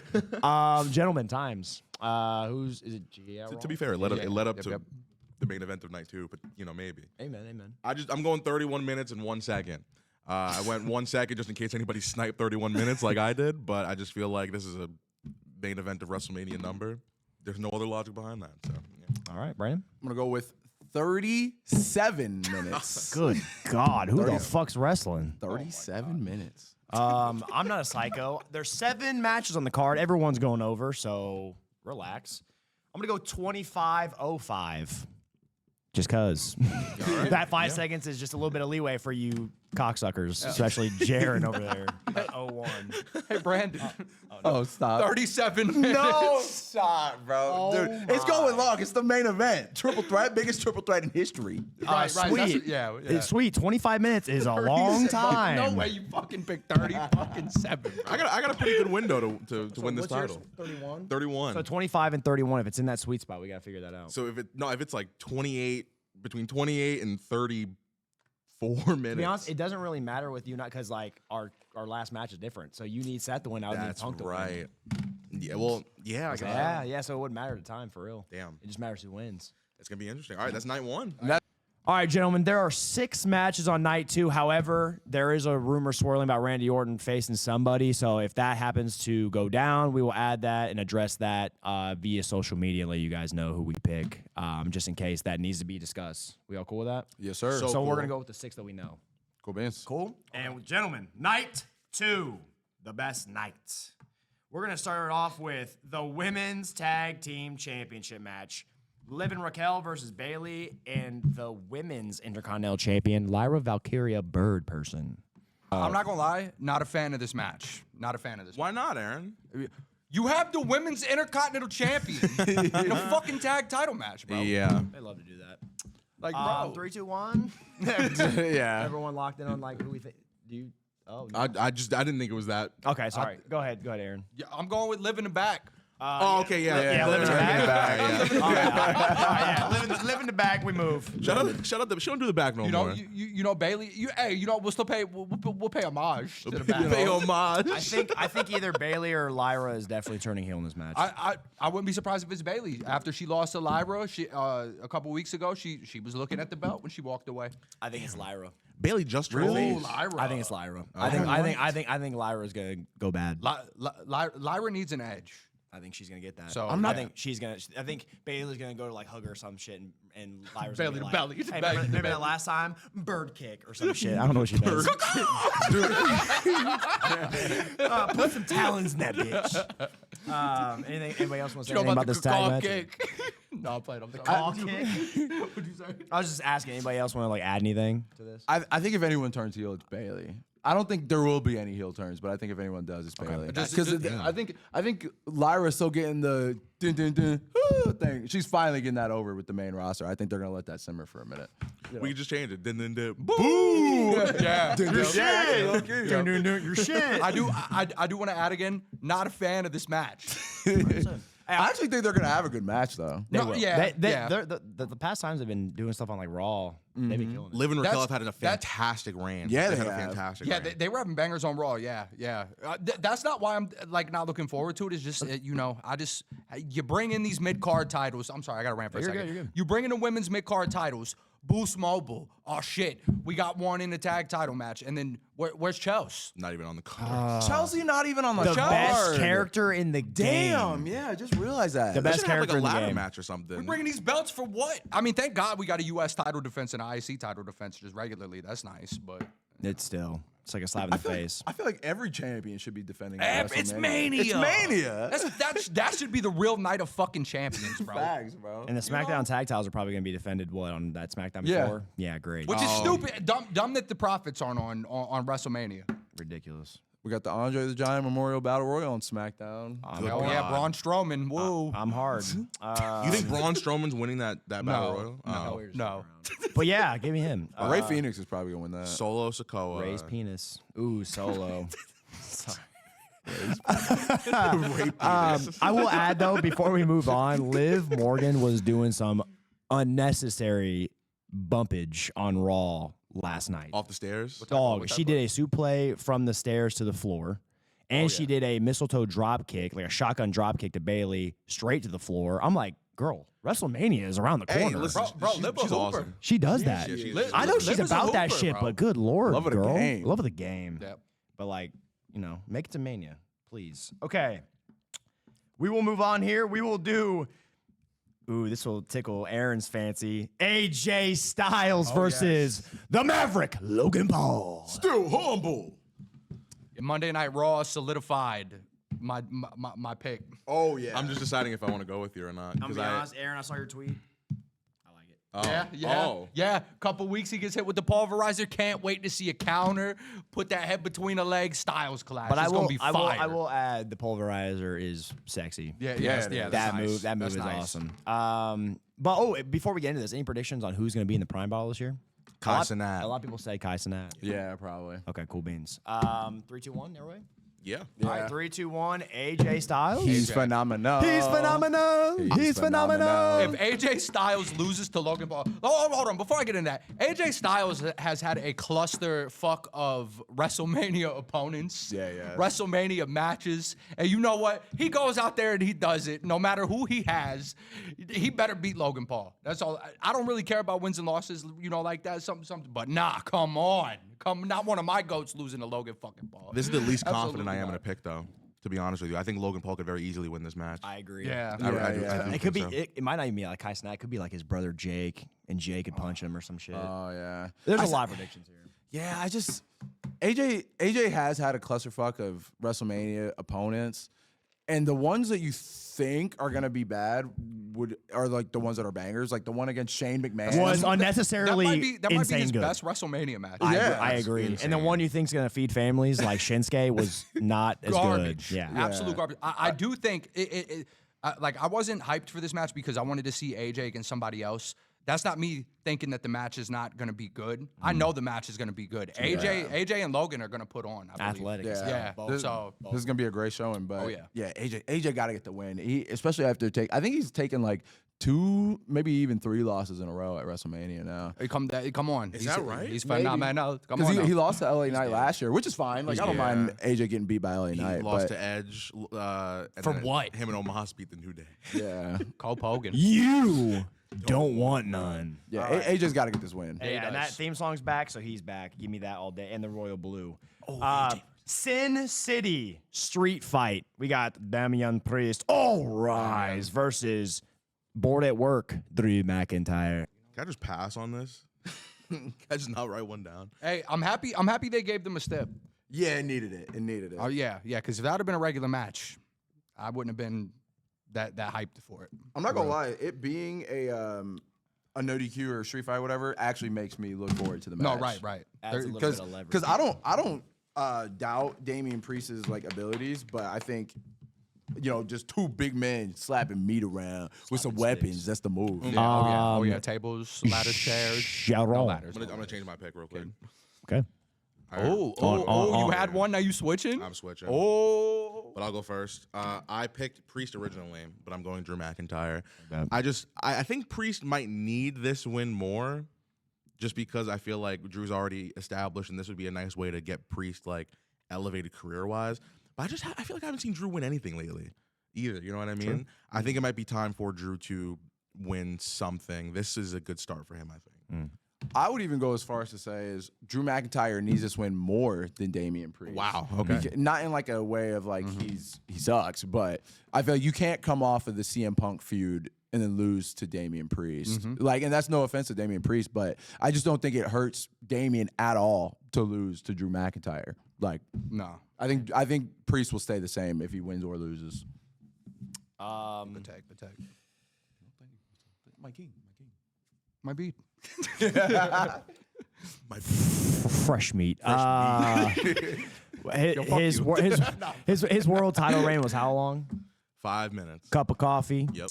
[SPEAKER 2] Gentlemen, times. Is it GL?
[SPEAKER 3] To be fair, it led up to the main event of night 2, but maybe.
[SPEAKER 2] Amen.
[SPEAKER 3] I'm going 31 minutes and 1 second. I went 1 second just in case anybody sniped 31 minutes like I did, but I just feel like this is a main event of WrestleMania number. There's no other logic behind that. So, yeah.
[SPEAKER 2] All right, Brandon.
[SPEAKER 1] I'm gonna go with 37 minutes.
[SPEAKER 2] Good God, who the fuck's wrestling?
[SPEAKER 1] 37 minutes.
[SPEAKER 2] I'm not a psycho. There's 7 matches on the card. Everyone's going over, so relax. I'm gonna go 25:05. Just cause. Right. That 5 seconds is just a little bit of leeway for you cocksuckers, especially Jaron over there. 01.
[SPEAKER 4] Hey, Brandon.
[SPEAKER 1] Oh, stop.
[SPEAKER 4] 37 minutes.
[SPEAKER 1] No, stop, bro. Dude, it's going long. It's the main event. Triple threat, biggest triple threat in history.
[SPEAKER 4] Right.
[SPEAKER 2] Sweet.
[SPEAKER 4] Yeah.
[SPEAKER 2] It's sweet. 25 minutes is a long time.
[SPEAKER 4] No way you fucking picked 37.
[SPEAKER 3] I got a pretty good window to win this title.
[SPEAKER 2] 31.
[SPEAKER 3] 31.
[SPEAKER 2] So 25 and 31. If it's in that sweet spot, we gotta figure that out.
[SPEAKER 3] So if it's like 28, between 28 and 34 minutes.
[SPEAKER 2] To be honest, it doesn't really matter with you, not because like our last match is different. So you need Seth to win. I would need
[SPEAKER 3] That's
[SPEAKER 2] Punk to win.
[SPEAKER 3] right. Yeah. Well. Yeah. I guess.
[SPEAKER 2] Yeah. So it wouldn't matter at the time for real.
[SPEAKER 3] Damn.
[SPEAKER 2] It just matters who wins.
[SPEAKER 3] It's gonna be interesting. All right. That's night 1.
[SPEAKER 2] All right, gentlemen, there are 6 matches on night 2. However, there is a rumor swirling about Randy Orton facing somebody. So if that happens to go down, we will add that and address that via social media and let you guys know who we pick, just in case that needs to be discussed. We all cool with that?
[SPEAKER 1] Yes, sir.
[SPEAKER 2] So we're going to go with the 6 that we know.
[SPEAKER 1] Cool beans.
[SPEAKER 2] Cool. And gentlemen, night 2, the best night. We're going to start it off with the Women's Tag Team Championship match. Liv and Raquel versus Bayley and the Women's Intercontinental Champion, Lyra Valkyria Bird person.
[SPEAKER 4] I'm not going to lie, not a fan of this match. Not a fan of this
[SPEAKER 3] Why not, Aaron?
[SPEAKER 4] You have the Women's Intercontinental Champion in a fucking tag title match, bro.
[SPEAKER 3] Yeah.
[SPEAKER 2] They love to do that.
[SPEAKER 4] Like, bro.
[SPEAKER 2] 3, 2, 1.
[SPEAKER 1] Yeah.
[SPEAKER 2] Everyone locked in on like who we think. Do you? Oh, no.
[SPEAKER 3] I didn't think it was that.
[SPEAKER 2] Okay, sorry. Go ahead, Aaron.
[SPEAKER 4] Yeah, I'm going with Liv in the back.
[SPEAKER 3] Oh, okay, yeah.
[SPEAKER 2] Liv in the back.
[SPEAKER 3] Yeah.
[SPEAKER 2] Live in the back. We move.
[SPEAKER 3] Shut up. She don't do the back no more.
[SPEAKER 4] You know Bayley. We'll still pay. We'll pay homage to the back.
[SPEAKER 3] Pay homage.
[SPEAKER 2] I think either Bayley or Lyra is definitely turning heel in this match.
[SPEAKER 4] I wouldn't be surprised if it's Bayley. After she lost to Lyra, a couple weeks ago, she was looking at the belt when she walked away.
[SPEAKER 2] I think it's Lyra.
[SPEAKER 3] Bayley just turned face.
[SPEAKER 4] Lyra.
[SPEAKER 2] I think it's Lyra. I think Lyra's gonna go bad.
[SPEAKER 4] Lyra needs an edge.
[SPEAKER 2] I think she's gonna get that.
[SPEAKER 4] So,
[SPEAKER 2] I think Bayley's gonna go to like hug her or some shit, and Lyra's
[SPEAKER 4] Bayley
[SPEAKER 2] gonna
[SPEAKER 4] to
[SPEAKER 2] be like,
[SPEAKER 4] belly, to
[SPEAKER 2] hey,
[SPEAKER 4] belly,
[SPEAKER 2] remember
[SPEAKER 4] to
[SPEAKER 2] that
[SPEAKER 4] belly.
[SPEAKER 2] last time? Bird kick or some shit. I don't know what she does. Put some talons in that bitch. Anybody else want to say anything about this tag match?
[SPEAKER 4] Kick. No, I'm playing.
[SPEAKER 2] Call kick. What'd you say? I was just asking. Anybody else want to like add anything to this?
[SPEAKER 1] I think if anyone turns heel, it's Bayley. I don't think there will be any heel turns, but I think if anyone does, it's Bayley. Because I think Lyra's still getting the dun dun dun thing. She's finally getting that over with the main roster. I think they're gonna let that simmer for a minute.
[SPEAKER 3] We can just change it. Dun, dun, dun.
[SPEAKER 1] Boo!
[SPEAKER 4] Yeah.
[SPEAKER 2] Your shit. Your shit.
[SPEAKER 4] I do want to add again. Not a fan of this match.
[SPEAKER 1] I actually think they're gonna have a good match though.
[SPEAKER 2] They
[SPEAKER 4] No,
[SPEAKER 2] will.
[SPEAKER 4] yeah,
[SPEAKER 2] The past times they've been doing stuff on like Raw. They've been killing it.
[SPEAKER 3] Liv and Raquel have
[SPEAKER 4] That's-
[SPEAKER 3] had a fantastic reign.
[SPEAKER 1] Yeah,
[SPEAKER 3] they
[SPEAKER 1] they
[SPEAKER 3] had a
[SPEAKER 1] have.
[SPEAKER 3] fantastic
[SPEAKER 4] Yeah,
[SPEAKER 3] reign.
[SPEAKER 4] they were having bangers on Raw. Yeah. That's not why I'm like not looking forward to it. It's just you bring in these mid card titles. I'm sorry, I got to rant for a second.
[SPEAKER 2] You're good.
[SPEAKER 4] You bring in the women's mid card titles, Boost Mobile. Oh shit, we got one in the tag title match, and then where's Chelsea?
[SPEAKER 3] Not even on the card.
[SPEAKER 1] Chelsea not even on the
[SPEAKER 2] The
[SPEAKER 1] card.
[SPEAKER 2] best character in the game.
[SPEAKER 1] Damn, yeah, I just realized that.
[SPEAKER 2] The
[SPEAKER 3] They
[SPEAKER 2] best
[SPEAKER 3] should have like
[SPEAKER 2] character
[SPEAKER 3] a
[SPEAKER 2] in the
[SPEAKER 3] ladder
[SPEAKER 2] game.
[SPEAKER 3] match or something.
[SPEAKER 4] We're bringing these belts for what? I mean, thank God we got a U.S. title defense and an IC title defense just regularly. That's nice, but
[SPEAKER 2] It's like a slap in the face.
[SPEAKER 1] I feel like every champion should be defending. at
[SPEAKER 4] it's
[SPEAKER 1] WrestleMania.
[SPEAKER 4] Mania.
[SPEAKER 1] It's Mania.
[SPEAKER 4] That should be the real night of fucking champions, bro.
[SPEAKER 1] Facts, bro.
[SPEAKER 2] And the SmackDown tag titles are probably going to be defended, on that SmackDown
[SPEAKER 1] Yeah.
[SPEAKER 2] before? Yeah, great.
[SPEAKER 4] Which is stupid. Dumb that the Profits aren't on WrestleMania.
[SPEAKER 2] Ridiculous.
[SPEAKER 1] We got the Andre the Giant Memorial Battle Royal on SmackDown.
[SPEAKER 4] Oh yeah, Braun Strowman. Woo.
[SPEAKER 2] I'm hard.
[SPEAKER 3] You think Braun Strowman's winning that Battle Royal?
[SPEAKER 4] No.
[SPEAKER 2] But yeah, give me him.
[SPEAKER 1] Ray Phoenix is probably gonna win that.
[SPEAKER 3] Solo Sikoa.
[SPEAKER 2] Ray's penis. Ooh, Solo. I will add though, before we move on, Liv Morgan was doing some unnecessary bumpage on Raw last night.
[SPEAKER 3] Off the stairs.
[SPEAKER 2] Dog, she did a suplex from the stairs to the floor. And she did a mistletoe drop kick, like a shotgun drop kick to Bailey, straight to the floor. I'm like, girl, WrestleMania is around the corner.
[SPEAKER 3] listen,
[SPEAKER 4] Bro,
[SPEAKER 3] she's
[SPEAKER 4] Liv a hooper.
[SPEAKER 3] awesome.
[SPEAKER 2] She does that.
[SPEAKER 3] she-
[SPEAKER 2] I know
[SPEAKER 4] Liv
[SPEAKER 2] she's
[SPEAKER 4] is a
[SPEAKER 2] about that
[SPEAKER 4] hooper,
[SPEAKER 2] shit,
[SPEAKER 4] bro.
[SPEAKER 2] but good lord,
[SPEAKER 1] Love of the
[SPEAKER 2] girl.
[SPEAKER 1] game.
[SPEAKER 2] Love of the game.
[SPEAKER 4] Yep.
[SPEAKER 2] But like, make it to Mania, please. Okay. We will move on here. We will do. Ooh, this will tickle Aaron's fancy. AJ Styles versus the Maverick Logan Paul.
[SPEAKER 1] Still humble.
[SPEAKER 4] Monday Night Raw solidified my pick.
[SPEAKER 1] Oh yeah.
[SPEAKER 3] I'm just deciding if I want to go with you or not.
[SPEAKER 2] I'm gonna be honest, Aaron. I saw your tweet. I like it.
[SPEAKER 4] Yeah. Couple weeks he gets hit with the pulverizer. Can't wait to see a counter. Put that head between the legs. Styles clash.
[SPEAKER 2] But
[SPEAKER 4] it's gonna be
[SPEAKER 2] I
[SPEAKER 4] fire.
[SPEAKER 2] will add the pulverizer is sexy.
[SPEAKER 4] Yeah.
[SPEAKER 3] that's
[SPEAKER 2] That
[SPEAKER 3] nice.
[SPEAKER 2] move
[SPEAKER 3] That's
[SPEAKER 2] is
[SPEAKER 3] nice.
[SPEAKER 2] awesome. But before we get into this, any predictions on who's going to be in the Prime Bottle this year?
[SPEAKER 3] Kai
[SPEAKER 2] A
[SPEAKER 3] Cenat.
[SPEAKER 2] lot of people say Kai Cenat.
[SPEAKER 1] Yeah, probably.
[SPEAKER 2] Okay, cool beans. 3, 2, 1, everybody.
[SPEAKER 3] Yeah.
[SPEAKER 2] All right, 3, 2, 1. AJ Styles.
[SPEAKER 1] He's phenomenal.
[SPEAKER 2] He's phenomenal. He's phenomenal.
[SPEAKER 4] If AJ Styles loses to Logan Paul, hold on. Before I get into that, AJ Styles has had a cluster fuck of WrestleMania opponents, WrestleMania matches, and you know what? He goes out there and he does it. No matter who he has, he better beat Logan Paul. That's all. I don't really care about wins and losses, like that. Something. But nah, come on. Not one of my goats losing to Logan fucking Paul.
[SPEAKER 3] This is the least confident
[SPEAKER 4] Absolutely
[SPEAKER 3] I am
[SPEAKER 4] not.
[SPEAKER 3] in a pick, though. To be honest with you, I think Logan Paul could very easily win this match.
[SPEAKER 2] I agree.
[SPEAKER 4] Yeah.
[SPEAKER 3] I do
[SPEAKER 2] It could be.
[SPEAKER 3] think so.
[SPEAKER 2] It might not even be like Kai Cenat. It could be like his brother Jake, and Jake could punch him or some shit.
[SPEAKER 1] Oh yeah.
[SPEAKER 2] There's a lot of predictions here.
[SPEAKER 1] Yeah, AJ has had a clusterfuck of WrestleMania opponents, and the ones that you think are gonna be bad are like the ones that are bangers. Like the one against Shane McMahon
[SPEAKER 2] Was
[SPEAKER 4] That
[SPEAKER 2] unnecessarily
[SPEAKER 4] might be
[SPEAKER 2] insane
[SPEAKER 4] his
[SPEAKER 2] good.
[SPEAKER 4] best WrestleMania match.
[SPEAKER 2] I agree. And the
[SPEAKER 3] insane.
[SPEAKER 2] one you think's gonna feed families like Shinsuke was not as
[SPEAKER 4] Garbage.
[SPEAKER 2] good. Yeah.
[SPEAKER 4] Absolute garbage. I do think I wasn't hyped for this match because I wanted to see AJ against somebody else. That's not me thinking that the match is not going to be good. I know the match is going to be good. AJ and Logan are going to put on. I believe.
[SPEAKER 2] Athletic.
[SPEAKER 1] Yeah.
[SPEAKER 2] Both.
[SPEAKER 1] This is gonna be a great showing, but
[SPEAKER 4] yeah.
[SPEAKER 1] AJ got to get the win. Especially after I think he's taken like 2, maybe even 3 losses in a row at WrestleMania now.
[SPEAKER 4] Come on.
[SPEAKER 3] Is that right?
[SPEAKER 4] He's phenomenal. Come
[SPEAKER 1] Because
[SPEAKER 4] on.
[SPEAKER 1] he
[SPEAKER 4] now.
[SPEAKER 1] lost to LA Knight last year, which is fine. Like I don't mind AJ getting beat by LA
[SPEAKER 3] He
[SPEAKER 1] Knight.
[SPEAKER 3] lost
[SPEAKER 1] but
[SPEAKER 3] to Edge. And
[SPEAKER 4] For
[SPEAKER 3] then
[SPEAKER 4] what?
[SPEAKER 3] Him and Omaha beat the New Day.
[SPEAKER 1] yeah,
[SPEAKER 4] Cole Hogan.
[SPEAKER 2] You don't want none.
[SPEAKER 1] yeah. AJ's got to get this win.
[SPEAKER 2] Yeah, and that
[SPEAKER 4] does.
[SPEAKER 2] theme song's back, so he's back. Give me that all day. And the Royal Blue. Sin City Street Fight. We got Damian Priest, All Rise versus Bored at Work, Drew McIntyre.
[SPEAKER 3] Can I just pass on this? Can I just not write one down?
[SPEAKER 4] Hey, I'm happy they gave them a step.
[SPEAKER 1] Yeah, it needed it. It needed it.
[SPEAKER 4] Oh yeah. Because if that would have been a regular match, I wouldn't have been that hyped for it.
[SPEAKER 1] I'm not gonna lie. It being a no DQ or street fight, whatever, actually makes me look forward to the match.
[SPEAKER 4] No, right.
[SPEAKER 2] Adds a little bit of leverage.
[SPEAKER 1] Because I don't doubt Damian Priest's like abilities, but I think just 2 big men slapping meat around with some weapons. That's the move.
[SPEAKER 4] Oh yeah. Tables, ladders, chairs.
[SPEAKER 2] Sharon.
[SPEAKER 4] No ladders.
[SPEAKER 3] I'm gonna change my pick real quick.
[SPEAKER 2] Okay.
[SPEAKER 4] You had one. Now you switching?
[SPEAKER 3] I'm switching.
[SPEAKER 4] Oh.
[SPEAKER 3] But I'll go first. I picked Priest originally, but I'm going Drew McIntyre.
[SPEAKER 2] Okay.
[SPEAKER 3] I think Priest might need this win more, just because I feel like Drew's already established, and this would be a nice way to get Priest like elevated career wise. But I feel like I haven't seen Drew win anything lately either. You know what I mean? I think it might be time for Drew to win something. This is a good start for him, I think.
[SPEAKER 1] I would even go as far as to say is Drew McIntyre needs this win more than Damian Priest.
[SPEAKER 3] Wow. Okay.
[SPEAKER 1] Not in like a way of like he sucks, but I feel like you can't come off of the CM Punk feud and then lose to Damian Priest. Like, and that's no offense to Damian Priest, but I just don't think it hurts Damian at all to lose to Drew McIntyre. Like,
[SPEAKER 4] No.
[SPEAKER 1] I think Priest will stay the same if he wins or loses.
[SPEAKER 4] The tag.
[SPEAKER 1] My king.
[SPEAKER 4] My beat.
[SPEAKER 2] Fresh meat. His world title reign was how long?
[SPEAKER 3] 5 minutes.
[SPEAKER 2] Cup of coffee.
[SPEAKER 3] Yep.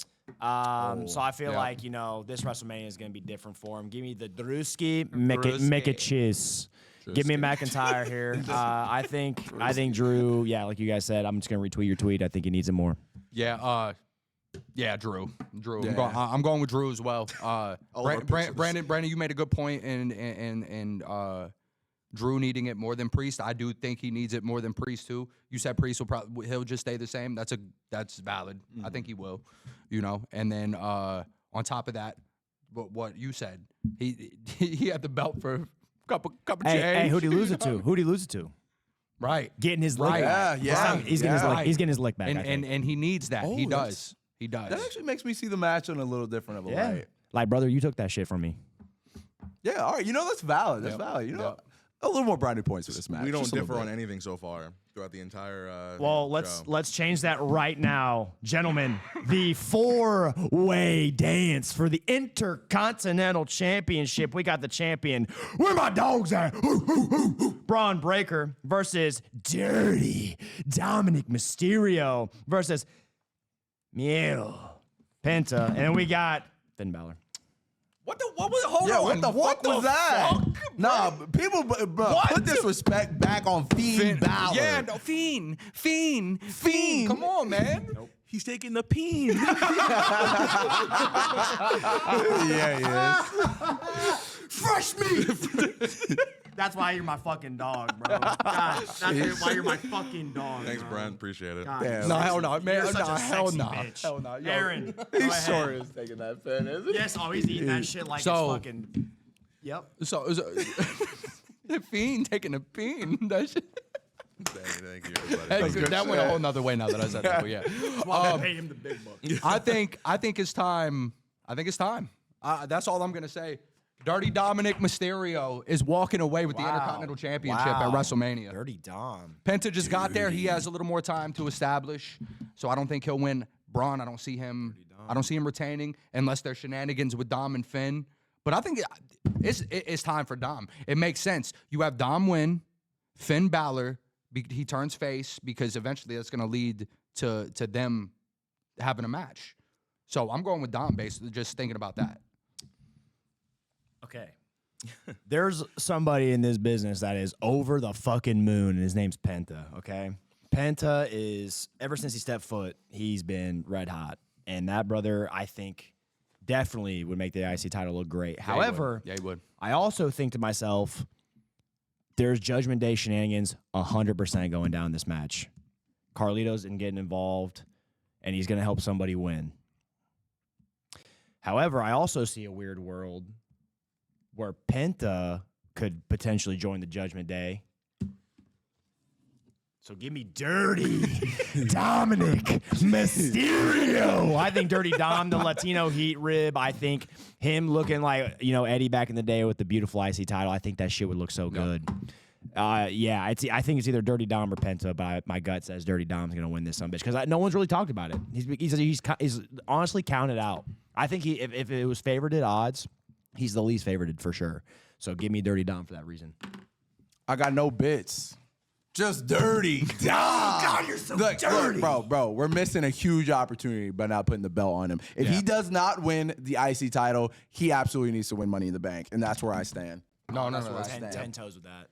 [SPEAKER 2] So I feel like, this WrestleMania is going to be different for him. Give me the Drewski, make it cheese. Give me McIntyre here. I think Drew, like you guys said, I'm just going to retweet your tweet. I think he needs it more.
[SPEAKER 4] Yeah, Drew.
[SPEAKER 1] Yeah.
[SPEAKER 4] I'm going with Drew as well. Brandon, you made a good point in Drew needing it more than Priest. I do think he needs it more than Priest too. You said Priest he'll just stay the same. That's valid. I think he will. And then on top of that, what you said, he had the belt for a cup of change.
[SPEAKER 2] Hey, who'd he lose it to?
[SPEAKER 4] Right.
[SPEAKER 2] Getting his lick
[SPEAKER 4] Right.
[SPEAKER 2] back. He's getting his lick back.
[SPEAKER 4] And he needs that. He
[SPEAKER 1] that's-
[SPEAKER 4] does. He does.
[SPEAKER 1] That actually makes me see the match in a little different of a light.
[SPEAKER 2] Like, brother, you took that shit from me.
[SPEAKER 1] Yeah, all right. That's valid. That's valid. A little more brownie points for this match.
[SPEAKER 3] We don't
[SPEAKER 1] Just a little
[SPEAKER 3] differ
[SPEAKER 1] bit.
[SPEAKER 3] on anything so far throughout the entire
[SPEAKER 2] Well,
[SPEAKER 3] show.
[SPEAKER 2] let's change that right now, gentlemen. The 4-way dance for the Intercontinental Championship. We got the champion. Where my dogs at? Braun Breaker versus Dirty Dominic Mysterio versus Penta, and we got Finn Balor.
[SPEAKER 4] What was hold
[SPEAKER 1] Yeah,
[SPEAKER 4] on?
[SPEAKER 1] what the fuck was that? Nah, people, bro, put this respect back on Fiend Balor.
[SPEAKER 4] Yeah, no, Fiend. Come on, man.
[SPEAKER 3] He's taking the peen.
[SPEAKER 1] Yeah, he is.
[SPEAKER 2] Fresh meat. That's why you're my fucking dog, bro. God, that's why you're my fucking dog.
[SPEAKER 3] Thanks,
[SPEAKER 2] bro.
[SPEAKER 3] Brent. Appreciate it.
[SPEAKER 2] God,
[SPEAKER 1] Yeah,
[SPEAKER 4] No, hell no, man.
[SPEAKER 2] You're such
[SPEAKER 4] No,
[SPEAKER 2] a
[SPEAKER 4] hell
[SPEAKER 2] sexy
[SPEAKER 4] no.
[SPEAKER 2] bitch.
[SPEAKER 4] Hell no. Yo.
[SPEAKER 2] Aaron,
[SPEAKER 1] He
[SPEAKER 2] go ahead.
[SPEAKER 1] sure is taking that pen, isn't he?
[SPEAKER 2] Yes, he's eating that shit like
[SPEAKER 4] So-
[SPEAKER 2] it's fucking. Yep.
[SPEAKER 4] So the Fiend taking a peen. That shit.
[SPEAKER 3] Thank you, everybody.
[SPEAKER 4] That went a whole nother way now that I said that. But yeah.
[SPEAKER 2] Well, pay him the big bucks.
[SPEAKER 4] I think it's time. That's all I'm gonna say. Dirty Dominic Mysterio is walking away with the Intercontinental Championship at WrestleMania.
[SPEAKER 2] Dirty Dom.
[SPEAKER 4] Penta just got there. He has a little more time to establish, so I don't think he'll win. Braun, I don't see him retaining unless there's shenanigans with Dom and Finn. But I think it's time for Dom. It makes sense. You have Dom win, Finn Balor. He turns face because eventually that's going to lead to them having a match. So I'm going with Dom, basically, just thinking about that.
[SPEAKER 2] Okay. There's somebody in this business that is over the fucking moon, and his name's Penta, okay? Penta is, ever since he stepped foot, he's been red hot. And that brother, I think, definitely would make the IC title look great. However,
[SPEAKER 4] he would.
[SPEAKER 2] I also think to myself, there's Judgment Day shenanigans 100% going down this match. Carlito's isn't getting involved, and he's going to help somebody win. However, I also see a weird world where Penta could potentially join the Judgment Day. So give me Dirty Dominic Mysterio. I think Dirty Dom, the Latino heat rib. I think him looking like, Eddie back in the day with the beautiful IC title. I think that shit would look so good. I think it's either Dirty Dom or Penta, but my gut says Dirty Dom's going to win this sumbitch because no one's really talked about it. He's honestly counted out. I think if it was favored at odds, he's the least favored for sure. So give me Dirty Dom for that reason.
[SPEAKER 1] I got no bits. Just Dirty Dom.
[SPEAKER 2] God, you're so dirty.
[SPEAKER 1] Look, bro, we're missing a huge opportunity by not putting the belt on him. If he does not win the IC title, he absolutely needs to win Money in the Bank, and that's where I stand.
[SPEAKER 4] No.
[SPEAKER 2] 10 toes with that.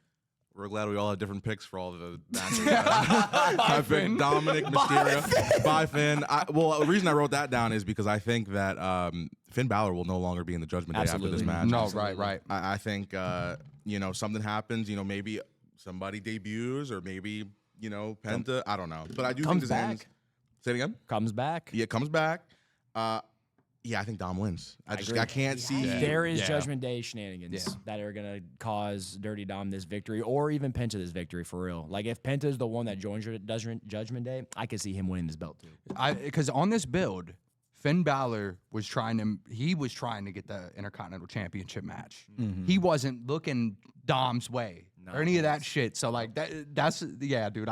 [SPEAKER 3] We're glad we all have different picks for all of the matches. I picked Dominic Mysterio. Bye, Finn. The reason I wrote that down is because I think that Finn Balor will no longer be in the Judgment Day after this match.
[SPEAKER 4] No, right.
[SPEAKER 3] I think something happens. Maybe somebody debuts, or maybe Penta. I don't know, but I do think this ends. Say it again.
[SPEAKER 2] Comes back.
[SPEAKER 3] Yeah, comes back. Yeah, I think Dom wins. I
[SPEAKER 1] agree.
[SPEAKER 3] can't see.
[SPEAKER 2] There is Judgment Day shenanigans that are gonna cause Dirty Dom this victory, or even Penta this victory for real. Like if Penta's the one that joins Judgment Day, I could see him winning this belt too.
[SPEAKER 4] Because on this build, Finn Balor was trying to get the Intercontinental Championship match. He wasn't looking Dom's way or any of that shit. So like that's dude.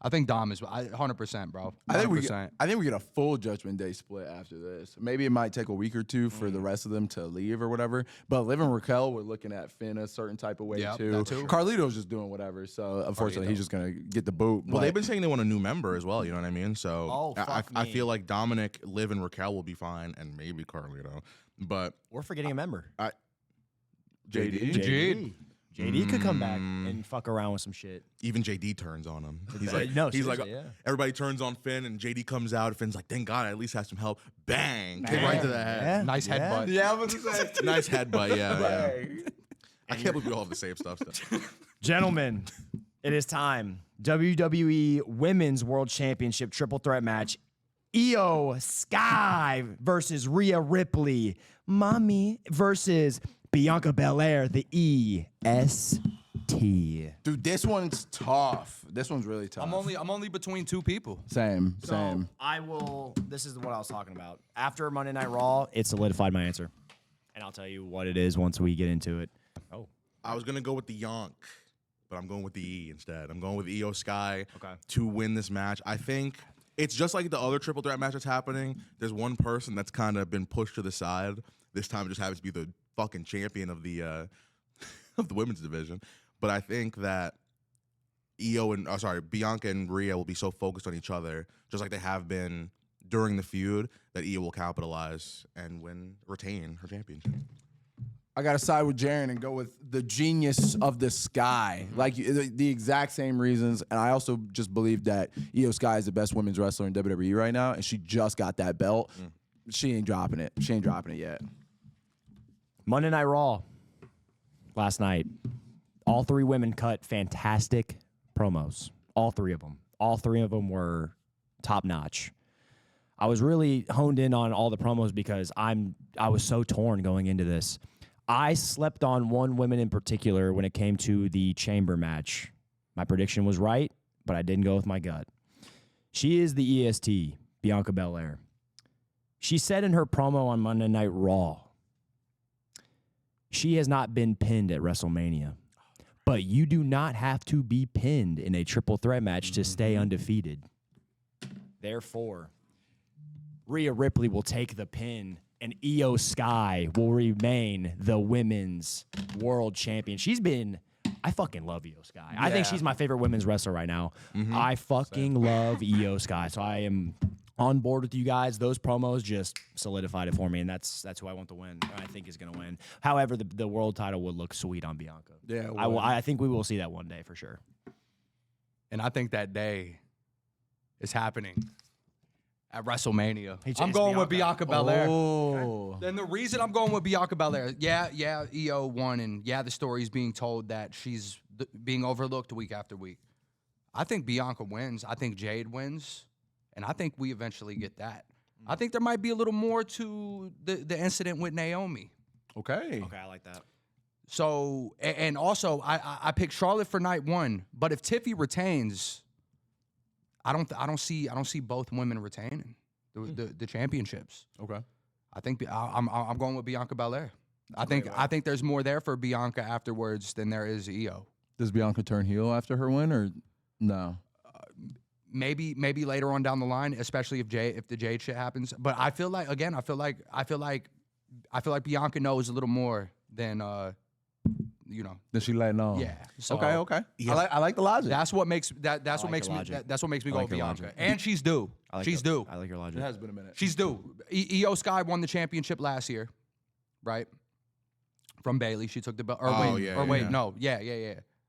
[SPEAKER 4] I think Dom is 100%, bro. 100%.
[SPEAKER 1] I think we get a full Judgment Day split after this. Maybe it might take a week or two for the rest of them to leave or whatever. But Liv and Raquel were looking at Finn a certain type of way too.
[SPEAKER 4] that too.
[SPEAKER 1] Carlito's just doing whatever. So unfortunately, he's just gonna get the boot.
[SPEAKER 3] Well, they've been saying they want a new member as well. You know what I mean? So
[SPEAKER 2] fuck
[SPEAKER 3] I
[SPEAKER 2] me.
[SPEAKER 3] feel like Dominic, Liv, and Raquel will be fine, and maybe Carlito. But
[SPEAKER 2] We're forgetting a member.
[SPEAKER 3] JD.
[SPEAKER 2] JD could come back and fuck around with some shit.
[SPEAKER 3] Even JD turns on him. He's like,
[SPEAKER 2] No,
[SPEAKER 3] he's like,
[SPEAKER 2] seriously, yeah.
[SPEAKER 3] everybody turns on Finn, and JD comes out. Finn's like, thank God, I at least have some help. Bang, kick right to the head.
[SPEAKER 2] Yeah.
[SPEAKER 4] Nice headbutt.
[SPEAKER 1] Yeah, I was gonna say.
[SPEAKER 3] Nice headbutt. Yeah. I can't believe we all have the same stuff still.
[SPEAKER 2] Gentlemen, it is time. WWE Women's World Championship triple threat match. Io Sky versus Rhea Ripley. Mommy versus Bianca Belair, the EST.
[SPEAKER 1] Dude, this one's tough. This one's really tough.
[SPEAKER 4] I'm only between two people.
[SPEAKER 1] Same.
[SPEAKER 2] So I will. This is what I was talking about. After Monday Night Raw, it solidified my answer, and I'll tell you what it is once we get into it. Oh,
[SPEAKER 3] I was gonna go with the Yonk, but I'm going with the E instead. I'm going with Io Sky
[SPEAKER 2] Okay.
[SPEAKER 3] to win this match. I think it's just like the other triple threat match that's happening. There's one person that's kind of been pushed to the side. This time it just happens to be the fucking champion of the of the women's division. But I think that Bianca and Rhea will be so focused on each other, just like they have been during the feud, that Io will capitalize and retain her championship.
[SPEAKER 1] I got to side with Jaren and go with the genius of the Sky. Like the exact same reasons. And I also just believe that Io Sky is the best women's wrestler in WWE right now. And she just got that belt. She ain't dropping it. She ain't dropping it yet.
[SPEAKER 2] Monday Night Raw last night. All three women cut fantastic promos. All three of them. All three of them were top notch. I was really honed in on all the promos because I was so torn going into this. I slept on one woman in particular when it came to the chamber match. My prediction was right, but I didn't go with my gut. She is the EST, Bianca Belair. She said in her promo on Monday Night Raw, she has not been pinned at WrestleMania. But you do not have to be pinned in a triple threat match to stay undefeated. Therefore, Rhea Ripley will take the pin, and Io Sky will remain the women's world champion. I fucking love Io Sky. I think she's my favorite women's wrestler right now. I fucking love Io Sky. So I am on board with you guys. Those promos just solidified it for me, and that's who I want to win. I think is going to win. However, the world title would look sweet on Bianca.
[SPEAKER 1] Yeah,
[SPEAKER 2] I think we will see that one day for sure.
[SPEAKER 4] And I think that day is happening at WrestleMania.
[SPEAKER 2] It's
[SPEAKER 4] I'm going with Bianca Belair.
[SPEAKER 1] Oh.
[SPEAKER 4] And the reason I'm going with Bianca Belair, Io won, and the story's being told that she's being overlooked week after week. I think Bianca wins. I think Jade wins. And I think we eventually get that. I think there might be a little more to the incident with Naomi.
[SPEAKER 1] Okay.
[SPEAKER 2] Okay, I like that.
[SPEAKER 4] So, and also, I picked Charlotte for night one. But if Tiffy retains, I don't see both women retaining the championships.
[SPEAKER 1] Okay.
[SPEAKER 4] I think I'm going with Bianca Belair. I think there's more there for Bianca afterwards than there is Io.
[SPEAKER 1] Does Bianca turn heel after her win or no?
[SPEAKER 4] Maybe later on down the line, especially if the Jade shit happens. But I feel like Bianca knows a little more than
[SPEAKER 1] Does she let know?
[SPEAKER 4] Yeah. So
[SPEAKER 1] Okay. I like the logic.
[SPEAKER 4] That's what makes me go with Bianca. And she's due. She's due.
[SPEAKER 2] I like your logic.
[SPEAKER 1] It has been a minute.
[SPEAKER 4] She's due. Io Sky won the championship last year, right? From Bailey, she took the belt.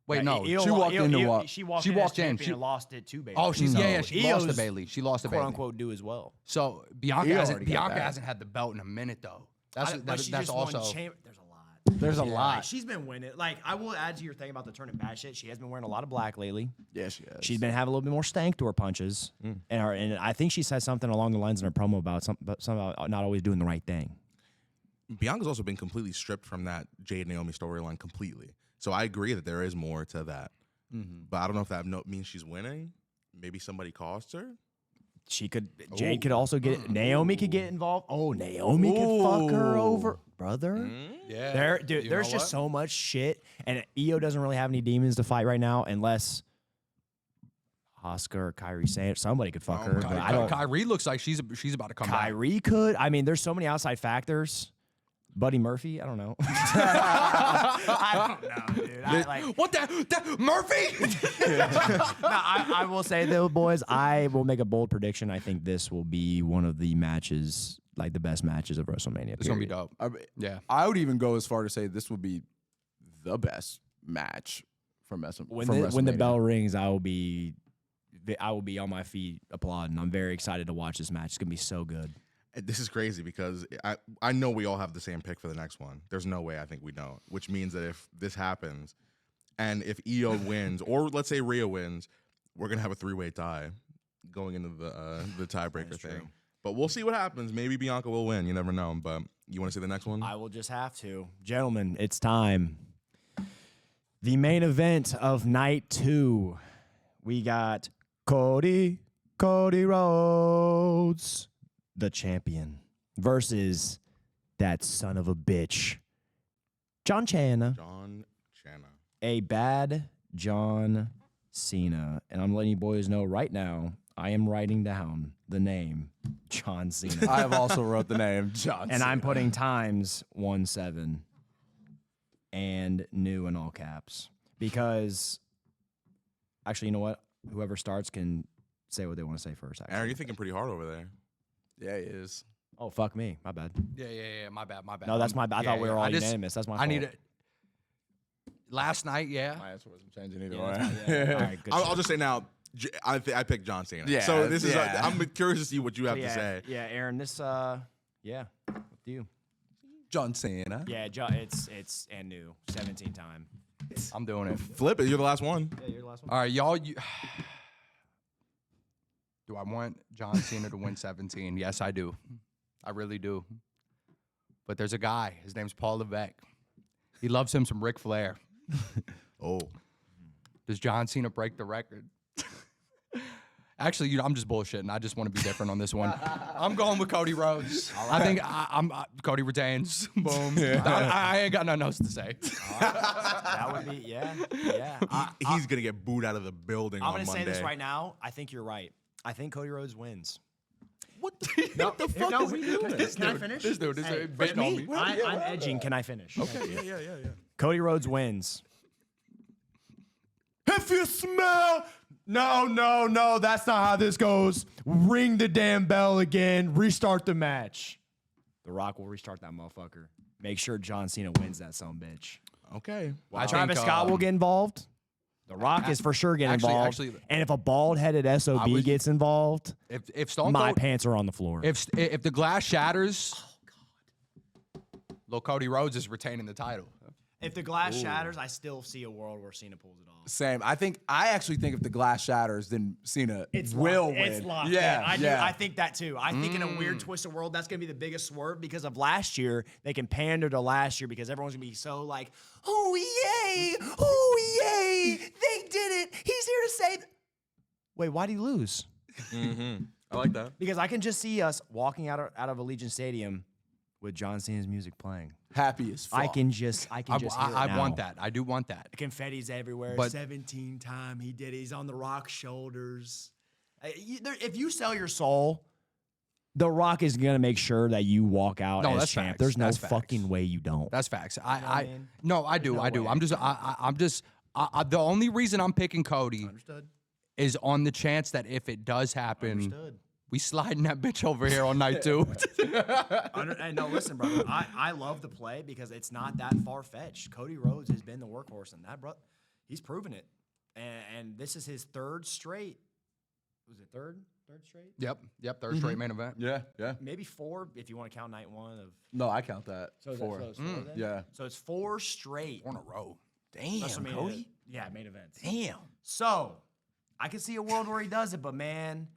[SPEAKER 4] Wait, no.
[SPEAKER 1] She walked in.
[SPEAKER 2] She walked
[SPEAKER 4] She
[SPEAKER 2] in.
[SPEAKER 4] walked in.
[SPEAKER 2] She lost it to Bailey.
[SPEAKER 4] Oh, she lost to
[SPEAKER 2] Io's
[SPEAKER 4] Bailey. She lost to
[SPEAKER 2] quote
[SPEAKER 4] Bailey.
[SPEAKER 2] unquote do as well.
[SPEAKER 4] So Bianca
[SPEAKER 1] already got that.
[SPEAKER 4] hasn't had the belt in a minute though.
[SPEAKER 2] But she
[SPEAKER 4] That's
[SPEAKER 2] just
[SPEAKER 4] also
[SPEAKER 2] won there's a lot.
[SPEAKER 1] There's a lot.
[SPEAKER 2] She's been winning. Like, I will add to your thing about the turning bad shit. She has been wearing a lot of black lately.
[SPEAKER 1] Yeah, she has.
[SPEAKER 2] She's been having a little bit more stank to her punches, and I think she said something along the lines in her promo about something about not always doing the right thing.
[SPEAKER 3] Bianca's also been completely stripped from that Jade Naomi storyline completely. So I agree that there is more to that. But I don't know if that means she's winning. Maybe somebody cost her.
[SPEAKER 2] She could. Jade could also get. Naomi could get involved. Oh, Naomi could fuck her over, brother.
[SPEAKER 4] Yeah,
[SPEAKER 2] There's just so much shit, and Io doesn't really have any demons to fight right now, unless Oscar or Kyrie Sanders. Somebody could fuck her. But I don't.
[SPEAKER 4] Kyrie looks like she's about to come back.
[SPEAKER 2] Kyrie could. I mean, there's so many outside factors. Buddy Murphy, I don't know. I don't know, dude.
[SPEAKER 4] What the Murphy?
[SPEAKER 2] No, I will say though, boys, I will make a bold prediction. I think this will be one of the matches, like the best matches of WrestleMania.
[SPEAKER 4] It's gonna be dope. Yeah,
[SPEAKER 1] I would even go as far to say this will be the best match from WrestleMania.
[SPEAKER 2] When the bell rings, I will be on my feet applauding. I'm very excited to watch this match. It's gonna be so good.
[SPEAKER 3] This is crazy because I know we all have the same pick for the next one. There's no way I think we don't, which means that if this happens and if Io wins or let's say Rhea wins, we're going to have a three-way tie going into the tiebreaker thing.
[SPEAKER 2] True.
[SPEAKER 3] But we'll see what happens. Maybe Bianca will win. You never know. But you want to see the next one?
[SPEAKER 2] I will just have to. Gentlemen, it's time. The main event of night 2. We got Cody Rhodes, the champion, versus that son of a bitch, John Cena. A bad John Cena. And I'm letting you boys know right now, I am writing down the name John Cena.
[SPEAKER 1] I have also wrote the name John
[SPEAKER 2] And
[SPEAKER 1] Cena.
[SPEAKER 2] I'm putting times 17 and new in all caps. Because, actually, you know what? Whoever starts can say what they want to say first. Actually.
[SPEAKER 3] Aaron, you're thinking pretty hard over there.
[SPEAKER 1] Yeah, he is.
[SPEAKER 2] Oh, fuck me. My bad.
[SPEAKER 4] Yeah. My bad.
[SPEAKER 2] No, that's my bad. I thought we were all unanimous. That's my fault.
[SPEAKER 4] I need it. Last night,
[SPEAKER 1] My answer wasn't changing either way.
[SPEAKER 2] All right, good
[SPEAKER 3] I'll just say now, I picked John Cena.
[SPEAKER 1] Yeah,
[SPEAKER 3] so this is.
[SPEAKER 1] yeah.
[SPEAKER 3] I'm curious to see what you have to say.
[SPEAKER 2] Yeah, Aaron, this, with you.
[SPEAKER 1] John Cena.
[SPEAKER 2] Yeah, it's and new. 17 time.
[SPEAKER 4] I'm doing it.
[SPEAKER 3] Flip it. You're the last one.
[SPEAKER 2] Yeah, you're the last one.
[SPEAKER 4] All right, y'all. Do I want John Cena to win 17? Yes, I do. I really do. But there's a guy. His name's Paul Levesque. He loves him some Ric Flair.
[SPEAKER 3] Oh.
[SPEAKER 4] Does John Cena break the record? Actually, I'm just bullshitting. I just want to be different on this one. I'm going with Cody Rhodes. I think Cody retains. Boom. I ain't got nothing else to say.
[SPEAKER 2] That would be, yeah.
[SPEAKER 3] He's going to get booed out of the building on Monday.
[SPEAKER 2] I'm going to say this right now. I think you're right. I think Cody Rhodes wins.
[SPEAKER 3] What the fuck is he doing?
[SPEAKER 2] Can I finish?
[SPEAKER 4] This dude is
[SPEAKER 2] Hey,
[SPEAKER 4] betting on me.
[SPEAKER 2] I'm edging. Can I finish?
[SPEAKER 3] Okay, yeah.
[SPEAKER 2] Cody Rhodes wins.
[SPEAKER 1] If you smell... No, that's not how this goes. Ring the damn bell again. Restart the match.
[SPEAKER 2] The Rock will restart that motherfucker. Make sure John Cena wins that son of a bitch.
[SPEAKER 3] Okay.
[SPEAKER 2] Travis Scott will get involved. The Rock is for sure getting involved. And if a bald-headed SOB gets involved,
[SPEAKER 4] if Stone
[SPEAKER 2] my
[SPEAKER 4] Cold,
[SPEAKER 2] pants are on the floor.
[SPEAKER 4] if the glass shatters, Lil Cody Rhodes is retaining the title.
[SPEAKER 2] If the glass shatters, I still see a world where Cena pulls it off.
[SPEAKER 1] Same. I actually think if the glass shatters, then Cena will win.
[SPEAKER 2] It's locked.
[SPEAKER 1] Yeah,
[SPEAKER 2] I think that too. I think in a weird twist of world, that's gonna be the biggest swerve because of last year. They can pander to last year because everyone's gonna be so like, oh yay, they did it. He's here to save. Wait, why'd he lose?
[SPEAKER 3] I like that.
[SPEAKER 2] Because I can just see us walking out of Allegiant Stadium with John Cena's music playing.
[SPEAKER 1] Happy as fuck.
[SPEAKER 2] I can just hear it now.
[SPEAKER 4] want that. I do want that.
[SPEAKER 2] Confetti's everywhere.
[SPEAKER 4] But
[SPEAKER 2] 17 time he did it. He's on The Rock's shoulders. If you sell your soul, The Rock is gonna make sure that you walk out as
[SPEAKER 4] that's
[SPEAKER 2] champ.
[SPEAKER 4] facts.
[SPEAKER 2] There's no
[SPEAKER 4] That's facts.
[SPEAKER 2] fucking way you don't.
[SPEAKER 4] That's facts.
[SPEAKER 2] what I mean?
[SPEAKER 4] I do.
[SPEAKER 2] way.
[SPEAKER 4] I'm just the only reason I'm picking Cody
[SPEAKER 2] Understood.
[SPEAKER 4] is on the chance that if it does happen,
[SPEAKER 2] Understood.
[SPEAKER 4] we sliding that bitch over here on night 2.
[SPEAKER 2] No, listen, brother. I love the play because it's not that far fetched. Cody Rhodes has been the workhorse, and that he's proven it. And this is his third straight. Was it third? Third straight?
[SPEAKER 4] Yep. Third straight main event.
[SPEAKER 1] Yeah, yeah.
[SPEAKER 2] Maybe 4 if you want to count night 1 of.
[SPEAKER 1] No, I count that.
[SPEAKER 2] So is
[SPEAKER 1] 4.
[SPEAKER 2] that so it's 4 then?
[SPEAKER 1] Yeah.
[SPEAKER 2] So it's 4 straight.
[SPEAKER 4] 4 in a row.
[SPEAKER 1] Damn,
[SPEAKER 2] WrestleMania-
[SPEAKER 1] Cody.
[SPEAKER 2] Yeah, main events.
[SPEAKER 1] Damn.
[SPEAKER 2] So I can see a world where he does it, but man,